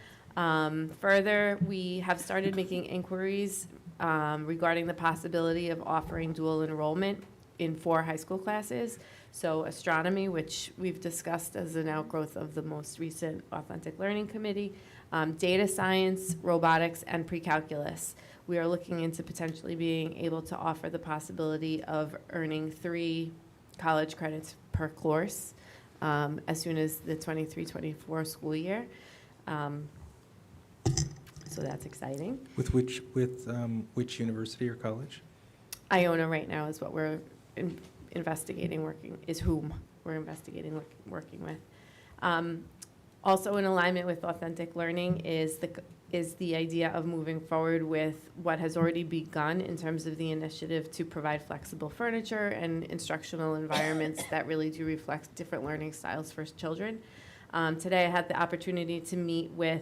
Further, we have started making inquiries regarding the possibility of offering dual enrollment in 4 high school classes. So astronomy, which we've discussed as an outgrowth of the most recent Authentic Learning Committee, data science, robotics, and pre-calculus. We are looking into potentially being able to offer the possibility of earning 3 college credits per course as soon as the 23-24 school year. So that's exciting. With which university or college? Iona right now is what we're investigating, whom we're investigating, working with. Also in alignment with authentic learning is the idea of moving forward with what has already begun in terms of the initiative to provide flexible furniture and instructional environments that really do reflect different learning styles for children. Today I had the opportunity to meet with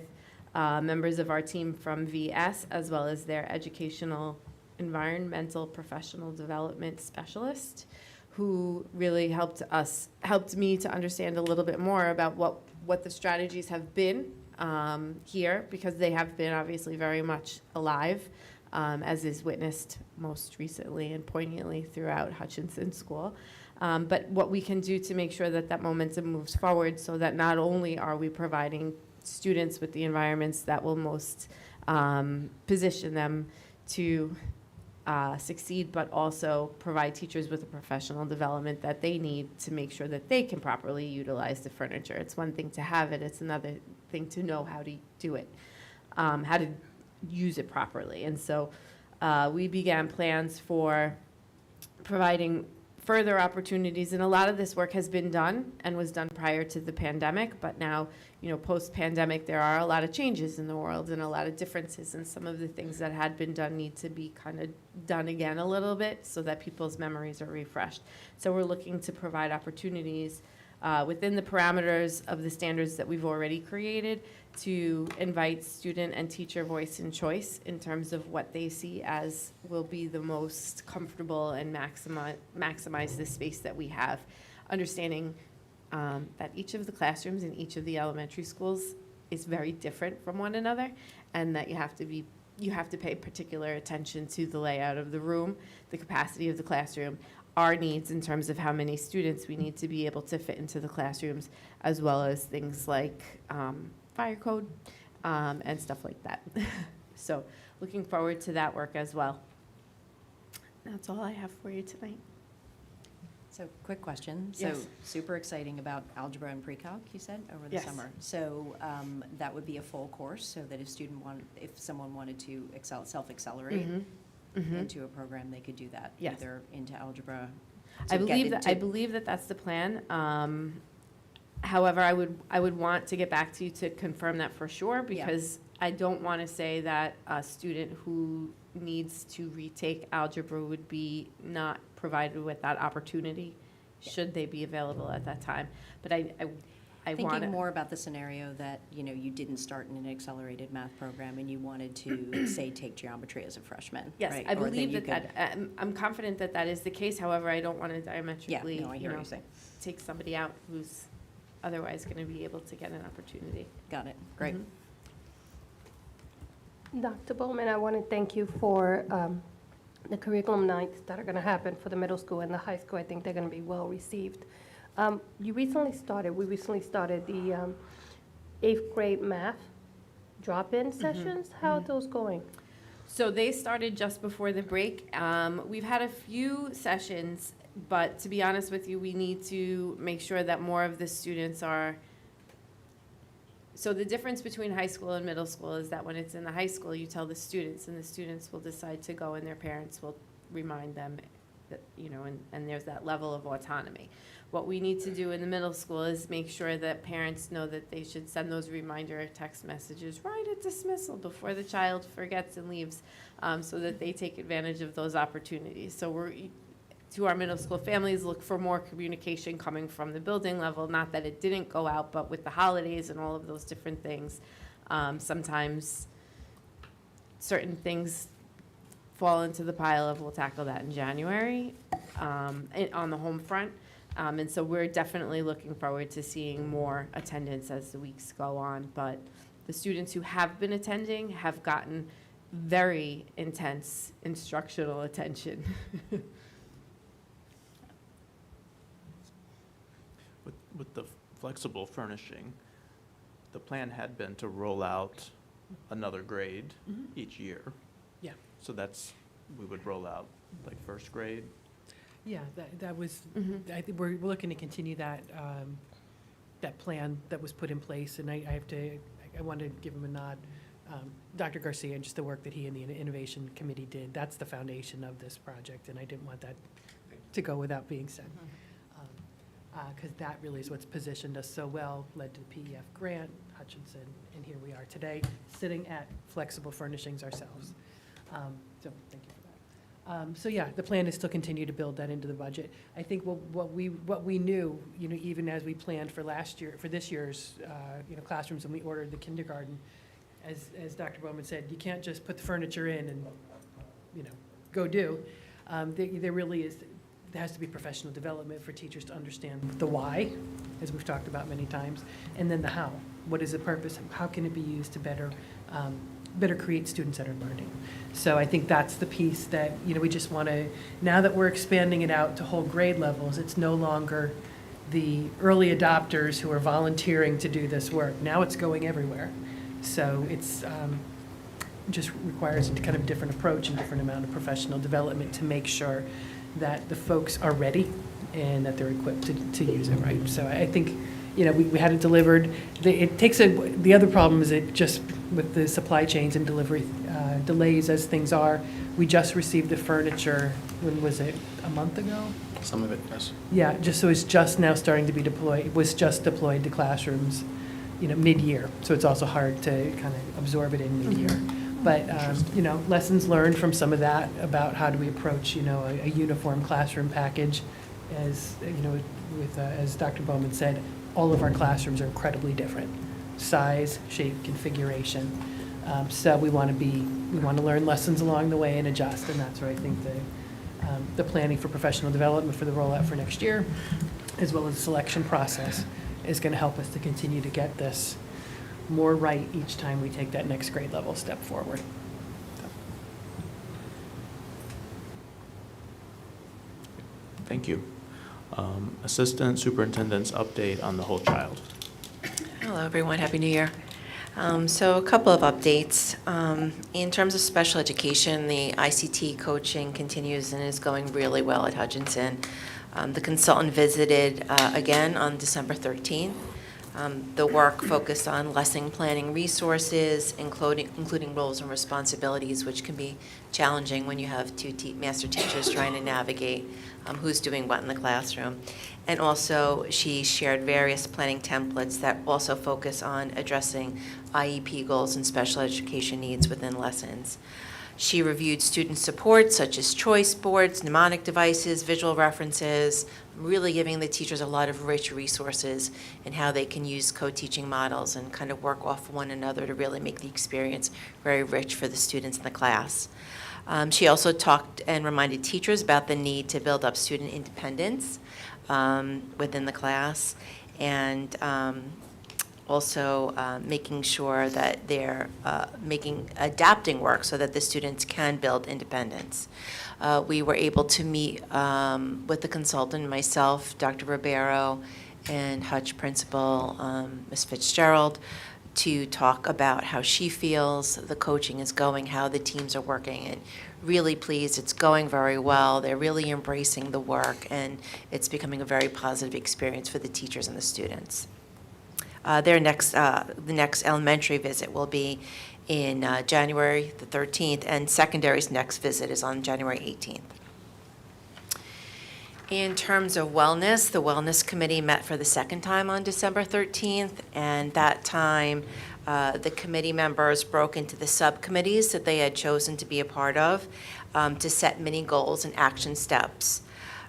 members of our team from VS as well as their environmental professional development specialist, who really helped me to understand a little bit more about what the strategies have been here, because they have been obviously very much alive, as is witnessed most recently and poignantly throughout Hutchinson School. But what we can do to make sure that that momentum moves forward, so that not only are we providing students with the environments that will most position them to succeed, but also provide teachers with the professional development that they need to make sure that they can properly utilize the furniture. It's one thing to have it, it's another thing to know how to do it, how to use it properly. And so we began plans for providing further opportunities, and a lot of this work has been done and was done prior to the pandemic, but now, post-pandemic, there are a lot of changes in the world and a lot of differences, and some of the things that had been done need to be kind of done again a little bit so that people's memories are refreshed. So we're looking to provide opportunities within the parameters of the standards that we've already created to invite student and teacher voice and choice in terms of what they see as will be the most comfortable and maximize the space that we have, understanding that each of the classrooms in each of the elementary schools is very different from one another, and that you have to pay particular attention to the layout of the room, the capacity of the classroom, our needs in terms of how many students we need to be able to fit into the classrooms, as well as things like fire code and stuff like that. So looking forward to that work as well. That's all I have for you tonight. So, quick question. Yes. So, super exciting about algebra and pre-calc, you said, over the Yes. summer. So, that would be a full course, so that if someone wanted to self-accelerate into a program, they could do that. Yes. Either into algebra. I to get believe that that's the plan. However, I would want to get back to you to confirm that for sure, because I don't want to say that a student who needs to retake algebra would be not provided with that opportunity, should they be available at that time. But I want to. Thinking more about the scenario that, you didn't start in an accelerated math program and you wanted to, say, take geometry as a freshman. Yes, right? I Or believe you that I'm confident that that is the case. However, I don't want to diametrically, Yeah, no, I hear what you're saying. take somebody out who's otherwise going to be able to get an opportunity. Got it, great. Mhm. Dr. Bowman, I want to thank you for the curriculum nights that are going to happen for the middle school and the high school. I think they're going to be well received. We recently started the 8th grade math drop-in sessions. How are those going? So they started just before the break. We've had a few sessions, but to be honest with you, we need to make sure that more of the students are So the difference between high school and middle school is that when it's in the high school, you tell the students, and the students will decide to go, and their parents will remind them that, you know, and there's that level of autonomy. What we need to do in the middle school is make sure that parents know that they should send those reminder text messages right at dismissal before the child forgets and leaves, so that they take advantage of those opportunities. So to our middle school families, look for more communication coming from the building level. Not that it didn't go out, but with the holidays and all of those different things, sometimes certain things fall into the pile of we'll tackle that in January on the home front. And so we're definitely looking forward to seeing more attendance as the weeks go on. But the students who have been attending have gotten very intense instructional attention. With the flexible furnishing, the plan had been to roll out another grade each year. Yeah. So we would roll out like first grade. Yeah, that was, I think we're looking to continue that, that plan that was put in place, and I want to give him a nod. Dr. Garcia, and just the work that he and the Innovation Committee did, that's the foundation of this project, and I didn't want that to go without being said. Because that really is what's positioned us so well, led to the PEF grant, Hutchinson, and here we are today, sitting at flexible furnishings ourselves. So thank you for that. So yeah, the plan is to continue to build that into the budget. I think what we knew, you know, even as we planned for this year's, you know, classrooms, and we ordered the kindergarten, as Dr. Bowman said, you can't just put the furniture in and, you know, go do. There really is. There has to be professional development for teachers to understand the why, as we've talked about many times, and then the how. What is the purpose? How can it be used to better create student-centered learning? So I think that's the piece that, you know, we just want to, now that we're expanding it out to whole grade levels, it's no longer the early adopters who are volunteering to do this work. Now it's going everywhere. So it's just requires a kind of different approach and different amount of professional development to make sure that the folks are ready and that they're equipped to use it, right? So I think, you know, we had it delivered. The other problem is it just, with the supply chains and delivery delays as things are, we just received the furniture, when was it, a month ago? Some of it, yes. Yeah, so it's just now starting to be deployed. It was just deployed to classrooms, you know, mid-year. So it's also hard to kind of absorb it in mid-year. But, you know, lessons learned from some of that about how do we approach, you know, a uniform classroom package. As, you know, as Dr. Bowman said, all of our classrooms are incredibly different. Size, shape, configuration. So we want to learn lessons along the way and adjust, and that's where I think the planning for professional development for the rollout for next year, as well as the selection process, is going to help us to continue to get this more right each time we take that next grade level step forward. Thank you. Assistant Superintendent's update on the whole child. Hello, everyone. Happy New Year. So a couple of updates. In terms of special education, the ICT coaching continues and is going really well at Hutchinson. The consultant visited again on December 13th. The work focused on lesson planning resources, including roles and responsibilities, which can be challenging when you have two master teachers trying to navigate who's doing what in the classroom. And also, she shared various planning templates that also focus on addressing IEP goals and special education needs within lessons. She reviewed student support, such as choice boards, mnemonic devices, visual references, really giving the teachers a lot of rich resources in how they can use co-teaching models and kind of work off one another to really make the experience very rich for the students in the class. She also talked and reminded teachers about the need to build up student independence within the class, and also making sure that they're adapting work so that the students can build independence. We were able to meet with the consultant, myself, Dr. Ribeiro, and Hutch principal, Ms. Fitzgerald, to talk about how she feels the coaching is going, how the teams are working, and really pleased. It's going very well. They're really embracing the work, and it's becoming a very positive experience for the teachers and the students. The next elementary visit will be in January the 13th, and secondary's next visit is on January 18th. In terms of wellness, the Wellness Committee met for the second time on December 13th, and that time the committee members broke into the subcommittees that they had chosen to be a part of to set mini goals and action steps.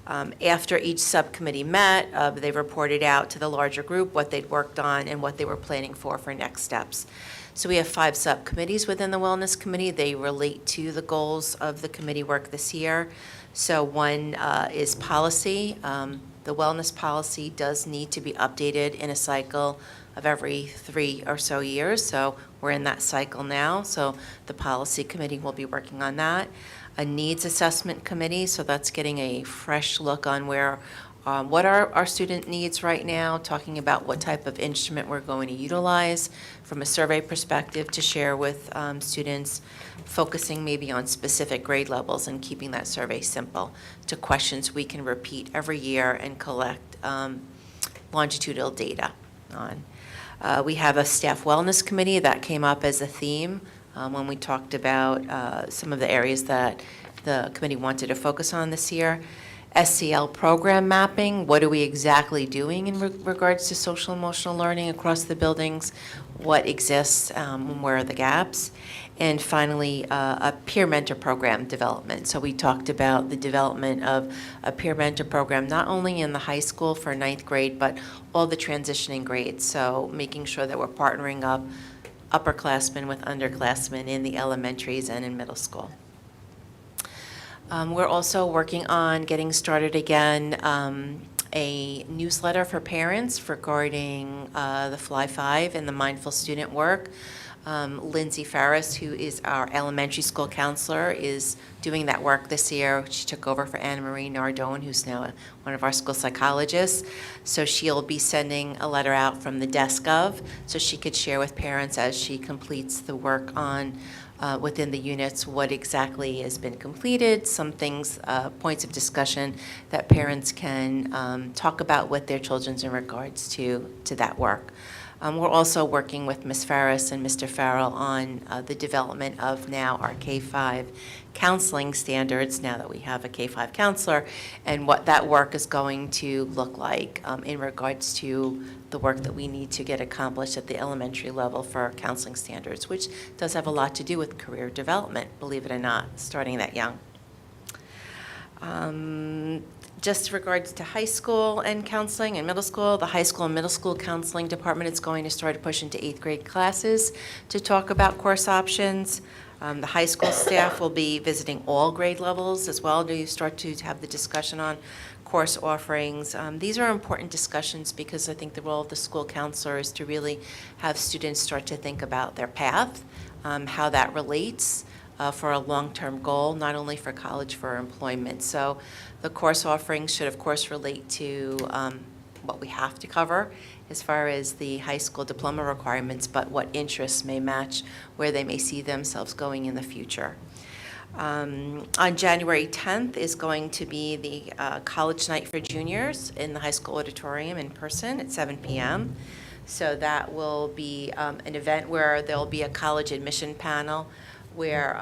After each subcommittee met, they reported out to the larger group what they'd worked on and what they were planning for next steps. So we have 5 subcommittees within the Wellness Committee. They relate to the goals of the committee work this year. So one is policy. The wellness policy does need to be updated in a cycle of every 3 or so years. So we're in that cycle now. So the policy committee will be working on that. A needs assessment committee, so that's getting a fresh look on what are our student needs right now, talking about what type of instrument we're going to utilize from a survey perspective to share with students, focusing maybe on specific grade levels and keeping that survey simple to questions we can repeat every year and collect longitudinal data on. We have a staff wellness committee that came up as a theme when we talked about some of the areas that the committee wanted to focus on this year. SCL program mapping, what are we exactly doing in regards to social emotional learning across the buildings, what exists, and where are the gaps. And finally, a peer mentor program development. So we talked about the development of a peer mentor program, not only in the high school for 9th grade, but all the transitioning grades. So making sure that we're partnering up upperclassmen with underclassmen in the elementaries and in middle school. We're also working on getting started again a newsletter for parents regarding the Fly 5 and the mindful student work. Lindsay Farris, who is our elementary school counselor, is doing that work this year. She took over for Anna Marie Nardone, who's now one of our school psychologists. So she'll be sending a letter out from the desk of, so she could share with parents as she completes the work on within the units what exactly has been completed, some things, points of discussion that parents can talk about with their children in regards to that work. We're also working with Ms. Farris and Mr. Farrell on the development of now our K-5 counseling standards, now that we have a K-5 counselor, and what that work is going to look like in regards to the work that we need to get accomplished at the elementary level for our counseling standards, which does have a lot to do with career development, believe it or not, starting that young. Just regards to high school and counseling and middle school, the high school and middle school counseling department is going to start to push into 8th grade classes to talk about course options. The high school staff will be visiting all grade levels as well to start to have the discussion on course offerings. These are important discussions because I think the role of the school counselor is to really have students start to think about their path, how that relates for a long-term goal, not only for college, for employment. So the course offerings should, of course, relate to what we have to cover as far as the high school diploma requirements, but what interests may match where they may see themselves going in the future. On January 10th is going to be the college night for juniors in the high school auditorium in person at 7 p.m. So that will be an event where there will be a college admission panel where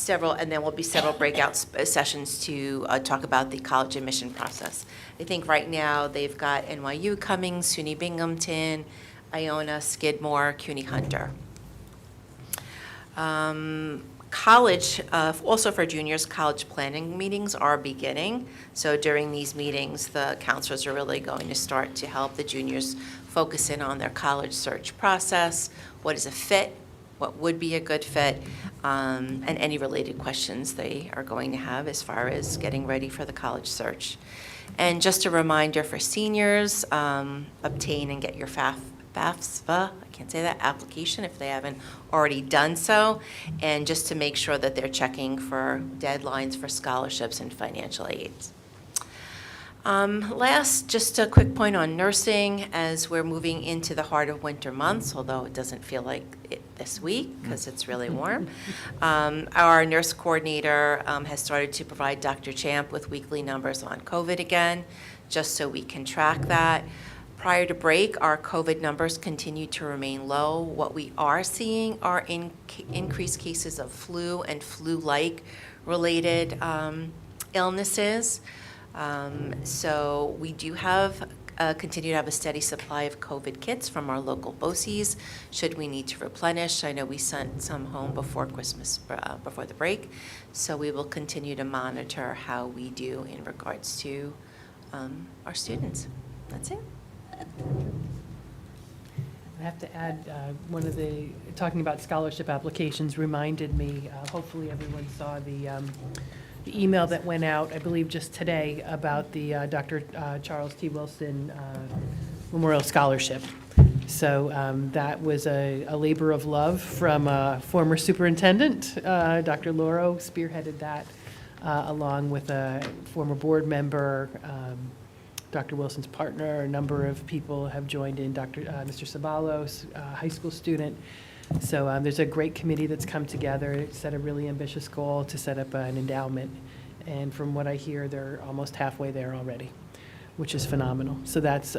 there will be several breakout sessions to talk about the college admission process. I think right now they've got NYU coming, SUNY Binghamton, Iona, Skidmore, CUNY Hunter. College, also for juniors, college planning meetings are beginning. So during these meetings, the counselors are really going to start to help the juniors focus in on their college search process, what is a fit, what would be a good fit, and any related questions they are going to have as far as getting ready for the college search. And just a reminder for seniors, obtain and get your FAFSA, I can't say that, application if they haven't already done so, and just to make sure that they're checking for deadlines for scholarships and financial aids. Last, just a quick point on nursing as we're moving into the heart of winter months, although it doesn't feel like it this week because it's really warm. Our nurse coordinator has started to provide Dr. Champ with weekly numbers on COVID again, just so we can track that. Prior to break, our COVID numbers continue to remain low. What we are seeing are increased cases of flu and flu-like related illnesses. So we do continue to have a steady supply of COVID kits from our local BOCES, should we need to replenish. I know we sent some home before Christmas, before the break, so we will continue to monitor how we do in regards to our students. That's it. I have to add, talking about scholarship applications reminded me, hopefully everyone saw the email that went out, I believe just today, about the Dr. Charles T. Wilson Memorial Scholarship. So that was a labor of love from former superintendent, Dr. Loro spearheaded that, along with a former board member, Dr. Wilson's partner. A number of people have joined in, Mr. Sabalos, high school student. So there's a great committee that's come together, set a really ambitious goal to set up an endowment. And from what I hear, they're almost halfway there already, which is phenomenal. So that's,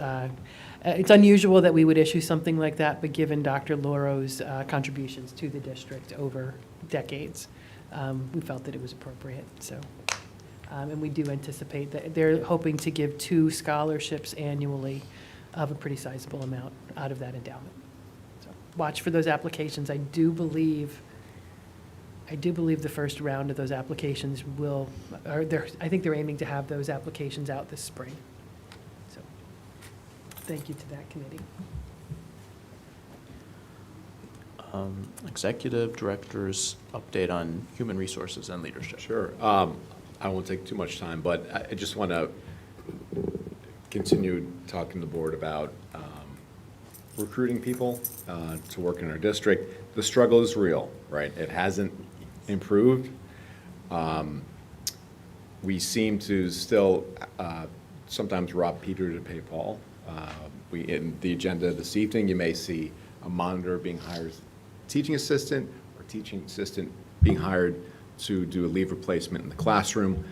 it's unusual that we would issue something like that, but given Dr. Loro's contributions to the district over decades, we felt that it was appropriate. So, and we do anticipate that they're hoping to give 2 scholarships annually of a pretty sizable amount out of that endowment. Watch for those applications. I do believe the first round of those applications I think they're aiming to have those applications out this spring. So, thank you to that committee. Executive Director's update on human resources and leadership. Sure. I won't take too much time, but I just want to continue talking to the board about recruiting people to work in our district. The struggle is real, right? It hasn't improved. We seem to still sometimes rob Peter to pay Paul. In the agenda this evening, you may see a monitor being hired as teaching assistant, or teaching assistant being hired to do a leave replacement in the classroom,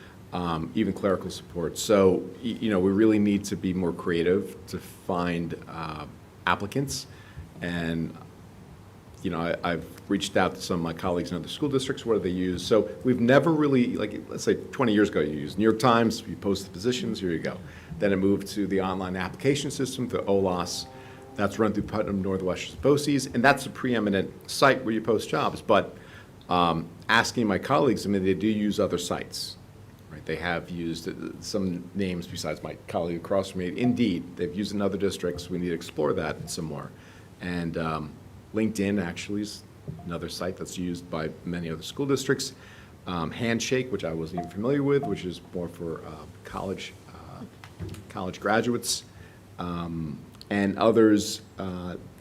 even clerical support. So, we really need to be more creative to find applicants. And, I've reached out to some of my colleagues in other school districts. What do they use? So we've never really, let's say 20 years ago, you used New York Times, you post the positions, here you go. Then it moved to the online application system, the OLAS. That's run through Putnam Northwestern's BOCES, and that's a preeminent site where you post jobs. But asking my colleagues, they do use other sites, right? They have used some names besides my colleague across from me. Indeed, they've used in other districts. We need to explore that some more. And LinkedIn actually is another site that's used by many other school districts. Handshake, which I wasn't even familiar with, which is more for college graduates, and others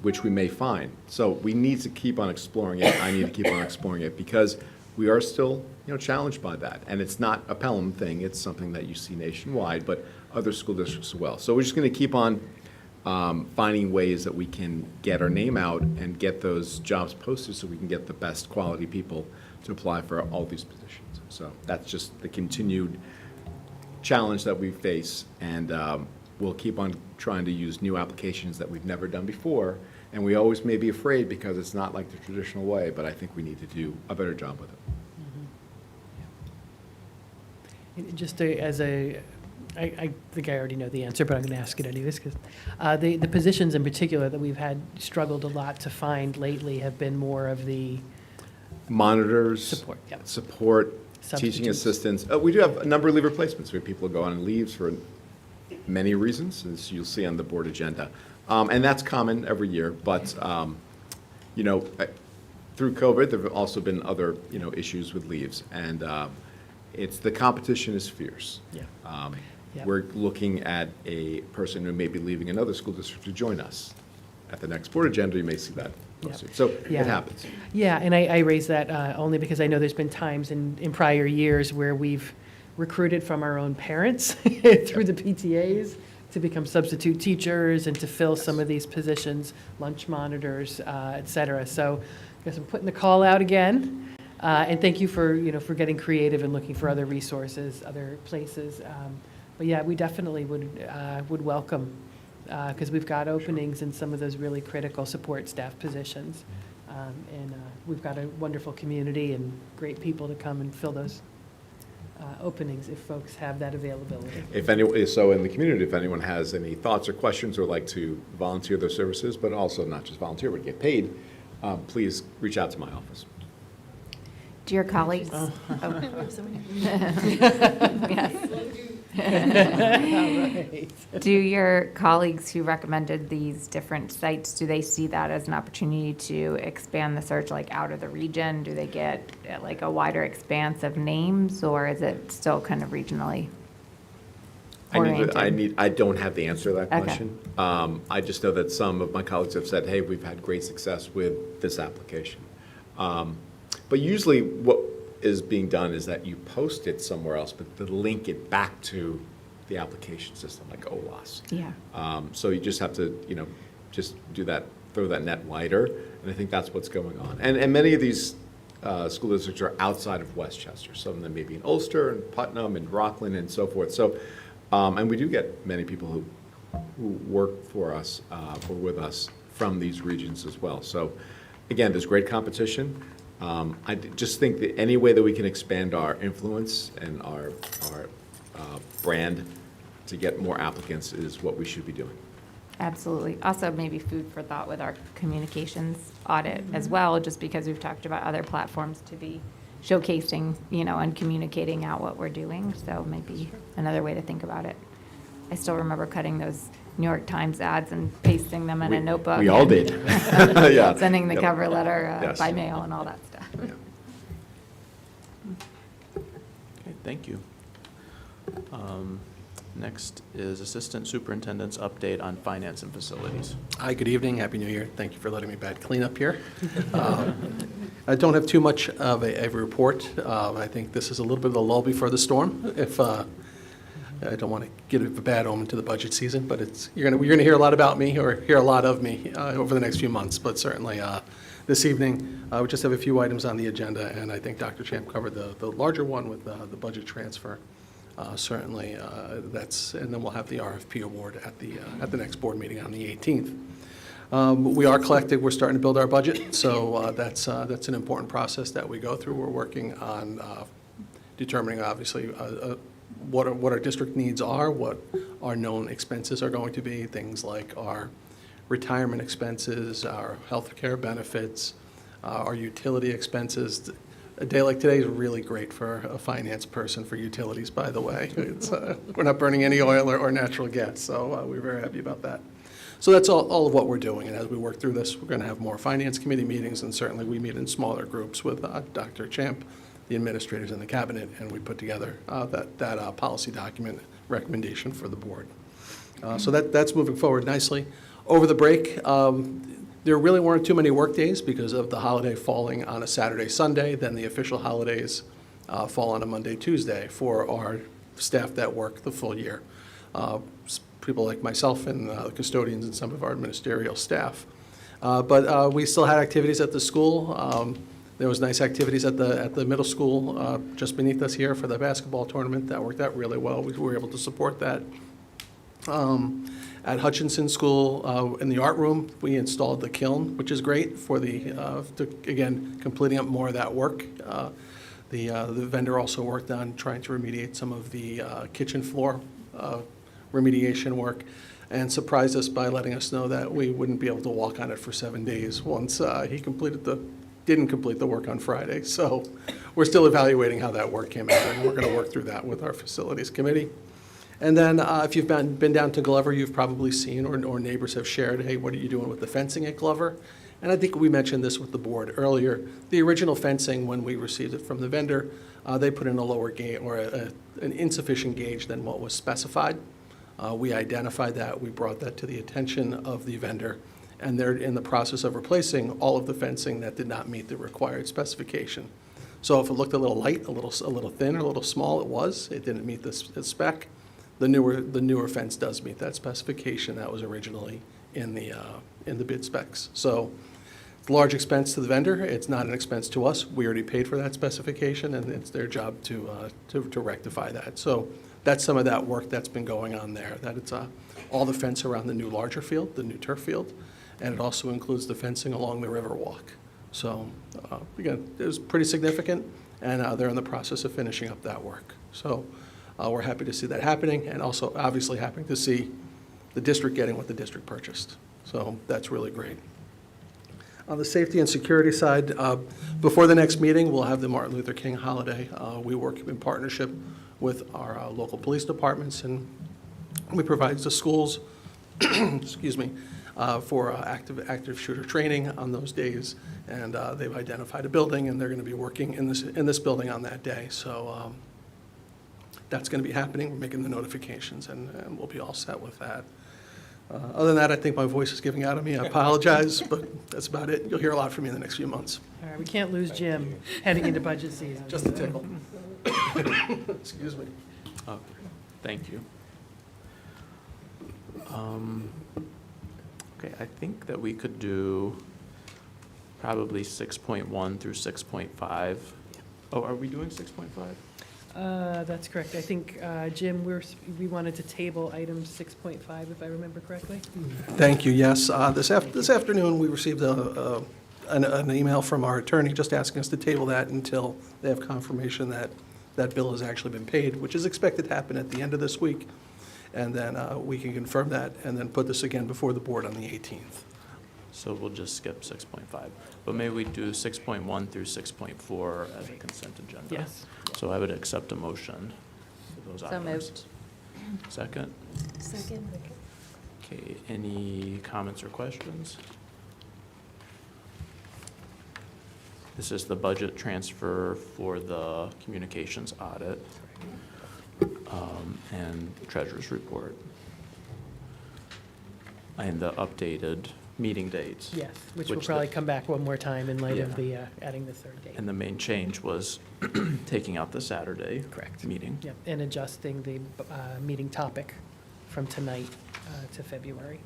which we may find. So we need to keep on exploring it. I need to keep on exploring it because we are still, challenged by that. And it's not a Pelham thing. It's something that you see nationwide, but other school districts as well. So we're just going to keep on finding ways that we can get our name out and get those jobs posted so we can get the best quality people to apply for all these positions. So that's just the continued challenge that we face, and we'll keep on trying to use new applications that we've never done before, and we always may be afraid because it's not like the traditional way, but I think we need to do a better job with it. Just I think I already know the answer, but I'm going to ask it anyways, because the positions in particular that we've had struggled a lot to find lately have been more of the monitors, support, yep. Teaching assistants. We do have a number of leave replacements where people go on leaves for many reasons, as you'll see on the board agenda. And that's common every year, but, through COVID, there have also been other, issues with leaves. And the competition is fierce. Yeah. Yep. We're looking at a person who may be leaving another school district to join us. At the next board agenda, you may see that posted. So Yeah. it happens. Yeah, and I raise that only because I know there's been times in prior years where we've recruited from our own parents through the PTAs to become substitute teachers and to fill some of these positions, lunch monitors, et cetera. So I guess I'm putting the call out again. And thank you for getting creative and looking for other resources, other places. But yeah, we definitely would welcome because we've got openings in some of those really critical support staff positions. And we've got a wonderful community and great people to come and fill those openings if folks have that availability. So in the community, if anyone has any thoughts or questions or would like to volunteer their services, but also not just volunteer, but get paid, please reach out to my office. Dear colleagues. Oh. Yes. Do your colleagues who recommended these different sites, do they see that as an opportunity to expand the search like out of the region? Do they get like a wider expanse of names, or is it still kind of regionally oriented? I don't have the answer to that Okay. question. I just know that some of my colleagues have said, hey, we've had great success with this application. But usually what is being done is that you post it somewhere else, but to link it back to the application system, like OWASP. Yeah. So you just have to, just do that, throw that net wider, and I think that's what's going on. And many of these school districts are outside of Westchester. Some of them may be in Ulster and Putnam and Rockland and so forth. So, and we do get many people who work for us or with us from these regions as well. So, again, there's great competition. I just think that any way that we can expand our influence and our brand to get more applicants is what we should be doing. Absolutely. Also, maybe food for thought with our communications audit as well, just because we've talked about other platforms to be showcasing, and communicating out what we're doing. So maybe another way to think about it. I still remember cutting those New York Times ads and pasting them in a notebook. We all and did. Yeah. Sending the Yep. cover letter Yes. by mail and all that stuff. Yeah. Okay, thank you. Next is Assistant Superintendent's update on finance and facilities. Hi, good evening, Happy New Year. Thank you for letting me bad clean up here. I don't have too much of a report. I think this is a little bit of a lull before the storm. If I don't want to give a bad omen to the budget season, but you're gonna hear a lot about me or hear a lot of me over the next few months. But certainly this evening, we just have a few items on the agenda, and I think Dr. Champ covered the larger one with the budget transfer. Certainly, and then we'll have the RFP award at the next board meeting on the 18th. We are collecting, we're starting to build our budget, so that's an important process that we go through. We're working on determining, obviously, what our district needs are, what our known expenses are going to be, things like our retirement expenses, our healthcare benefits, our utility expenses. A day like today is really great for a finance person for utilities, by the way. We're not burning any oil or natural gas, so we're very happy about that. So that's all of what we're doing, and as we work through this, we're going to have more finance committee meetings, and certainly we meet in smaller groups with Dr. Champ, the administrators, and the cabinet, and we put together that policy document recommendation for the board. So that's moving forward nicely. Over the break, there really weren't too many work days because of the holiday falling on a Saturday, Sunday. Then the official holidays fall on a Monday, Tuesday for our staff that work the full year. People like myself and the custodians and some of our ministerial staff. But we still had activities at the school. There was nice activities at the middle school just beneath us here for the basketball tournament. That worked out really well. We were able to support that. At Hutchinson School, in the art room, we installed the kiln, which is great for again, completing up more of that work. The vendor also worked on trying to remediate some of the kitchen floor remediation work and surprised us by letting us know that we wouldn't be able to walk on it for 7 days once he didn't complete the work on Friday. So we're still evaluating how that work came out, and we're going to work through that with our facilities committee. And then if you've been down to Glover, you've probably seen or neighbors have shared, hey, what are you doing with the fencing at Glover? And I think we mentioned this with the board earlier. The original fencing, when we received it from the vendor, they put in a lower gauge or an insufficient gauge than what was specified. We identified that. We brought that to the attention of the vendor, and they're in the process of replacing all of the fencing that did not meet the required specification. So if it looked a little light, a little thin, or a little small, it didn't meet the spec. The newer fence does meet that specification that was originally in the bid specs. So it's a large expense to the vendor. It's not an expense to us. We already paid for that specification, and it's their job to rectify that. So that's some of that work that's been going on there, that it's all the fence around the new larger field, the new turf field, and it also includes the fencing along the river walk. So, again, it was pretty significant, and they're in the process of finishing up that work. So we're happy to see that happening, and also obviously happy to see the district getting what the district purchased. So that's really great. On the safety and security side, before the next meeting, we'll have the Martin Luther King holiday. We work in partnership with our local police departments, and we provide the schools, excuse me, for active shooter training on those days. And they've identified a building, and they're going to be working in this building on that day. So that's going to be happening. We're making the notifications, and we'll be all set with that. Other than that, I think my voice is giving out of me. I apologize, but that's about it. You'll hear a lot from me in the next few months. All right, we can't lose Jim heading into budget season. Just a tickle. Excuse me. Thank you. Okay, I think that we could do probably 6.1 through 6.5. Oh, are we doing 6.5? That's correct. I think, Jim, we wanted to table item 6.5, if I remember correctly. Thank you, yes. This afternoon, we received an email from our attorney just asking us to table that until they have confirmation that that bill has actually been paid, which is expected to happen at the end of this week. And then we can confirm that and then put this again before the board on the 18th. So we'll just skip 6.5. But maybe we do 6.1 through 6.4 as a consent agenda. Yes. So I would accept a motion for those So items. moved. Second? Second. Okay, any comments or questions? This is the budget transfer for the communications audit and treasurer's report. And the updated meeting dates. Yes, which will Which probably the- come back one more time in light of Yeah. the, adding the third date. And the main change was taking out the Saturday Correct. meeting. Yep, and adjusting the meeting topic from tonight to February.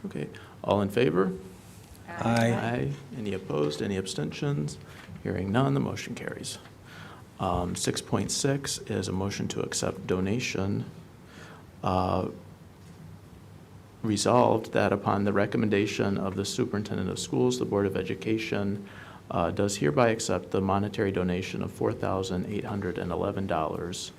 Okay, all in favor? Aye. Any opposed, any abstentions? Hearing none, the motion carries. 6.6 is a motion to accept donation. Resolved that upon the recommendation of the superintendent of schools, the Board of Education does hereby accept the monetary donation of $4,811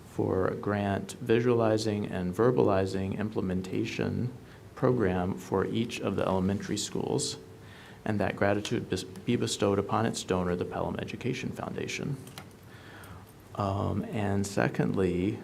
for a grant visualizing and verbalizing implementation program for each of the elementary schools, and that gratitude be bestowed upon its donor, the Pelham Education Foundation. And secondly,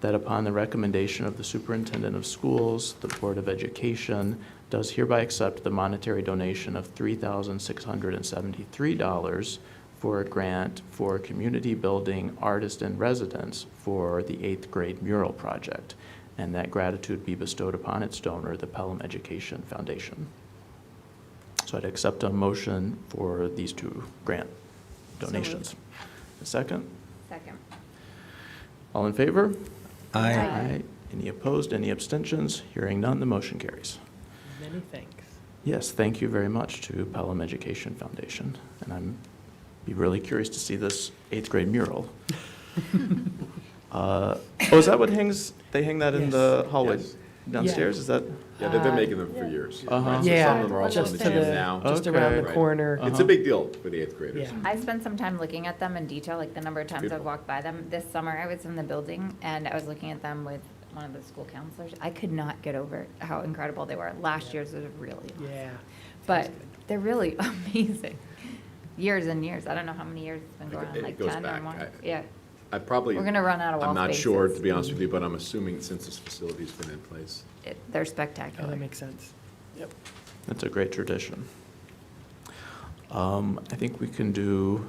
that upon the recommendation of the superintendent of schools, the Board of Education does hereby accept the monetary donation of $3,673 for a grant for community building artist in residence for the 8th grade mural project, and that gratitude be bestowed upon its donor, the Pelham Education Foundation. So I'd accept a motion for these two grant donations. A second? Second. All in favor? Aye. Any opposed, any abstentions? Hearing none, the motion carries. Many thanks. Yes, thank you very much to Pelham Education Foundation. And I'm be really curious to see this 8th grade mural. Is that what hangs, they hang that in Yes. the hallway Yes. downstairs? Is that? Yeah, they've been making them for years. Uh-huh. Right, so Yeah, some of them are also in just the to gym the- now. Just around the Okay. corner. Right. It's a big deal for the 8th graders. Yeah. I spent some time looking at them in detail, like the number of times I've Beautiful. walked by them. This summer, I was in the building, and I was looking at them with one of the school counselors. I could not get over how incredible they were. Last year's was really, Yeah. but they're really amazing. Years and years. I don't know how many years it's been It- going on, it like goes 10 or back. more. I- Yeah. I probably. We're gonna run out of wall I'm not sure, spaces. to be honest with you, but I'm assuming since this facility's been in place. They're Oh, spectacular. that makes sense. Yep. That's a great tradition. I think we can do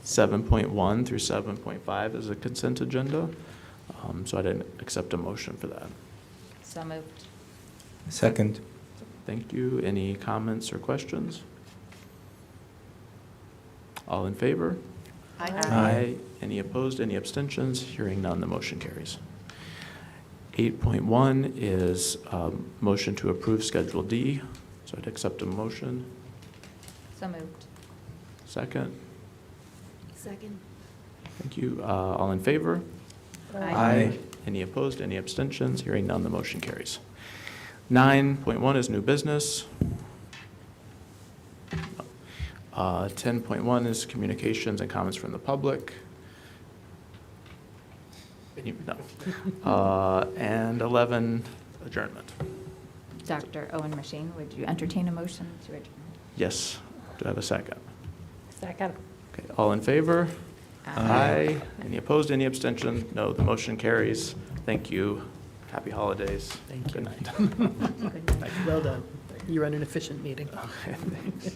7.1 through 7.5 as a consent agenda. So I didn't accept a motion for that. So moved. Second. Thank you. Any comments or questions? All in favor? Aye. Any opposed, any abstentions? Hearing none, the motion carries. 8.1 is motion to approve Schedule D. So I'd accept a motion. So moved. Second? Second. Thank you. All in favor? Aye. Any opposed, any abstentions? Hearing none, the motion carries. 9.1 is new business. 10.1 is communications and comments from the public. No. And 11, adjournment. Dr. Owen Machine, would you entertain a motion to adjourn? Yes. Do I have a second? Second. Okay, all in favor? Aye. Any opposed, any abstention? No, the motion carries. Thank you. Happy holidays. Thank you. Good night. Good night. Well done. You run an efficient meeting. Okay, thanks.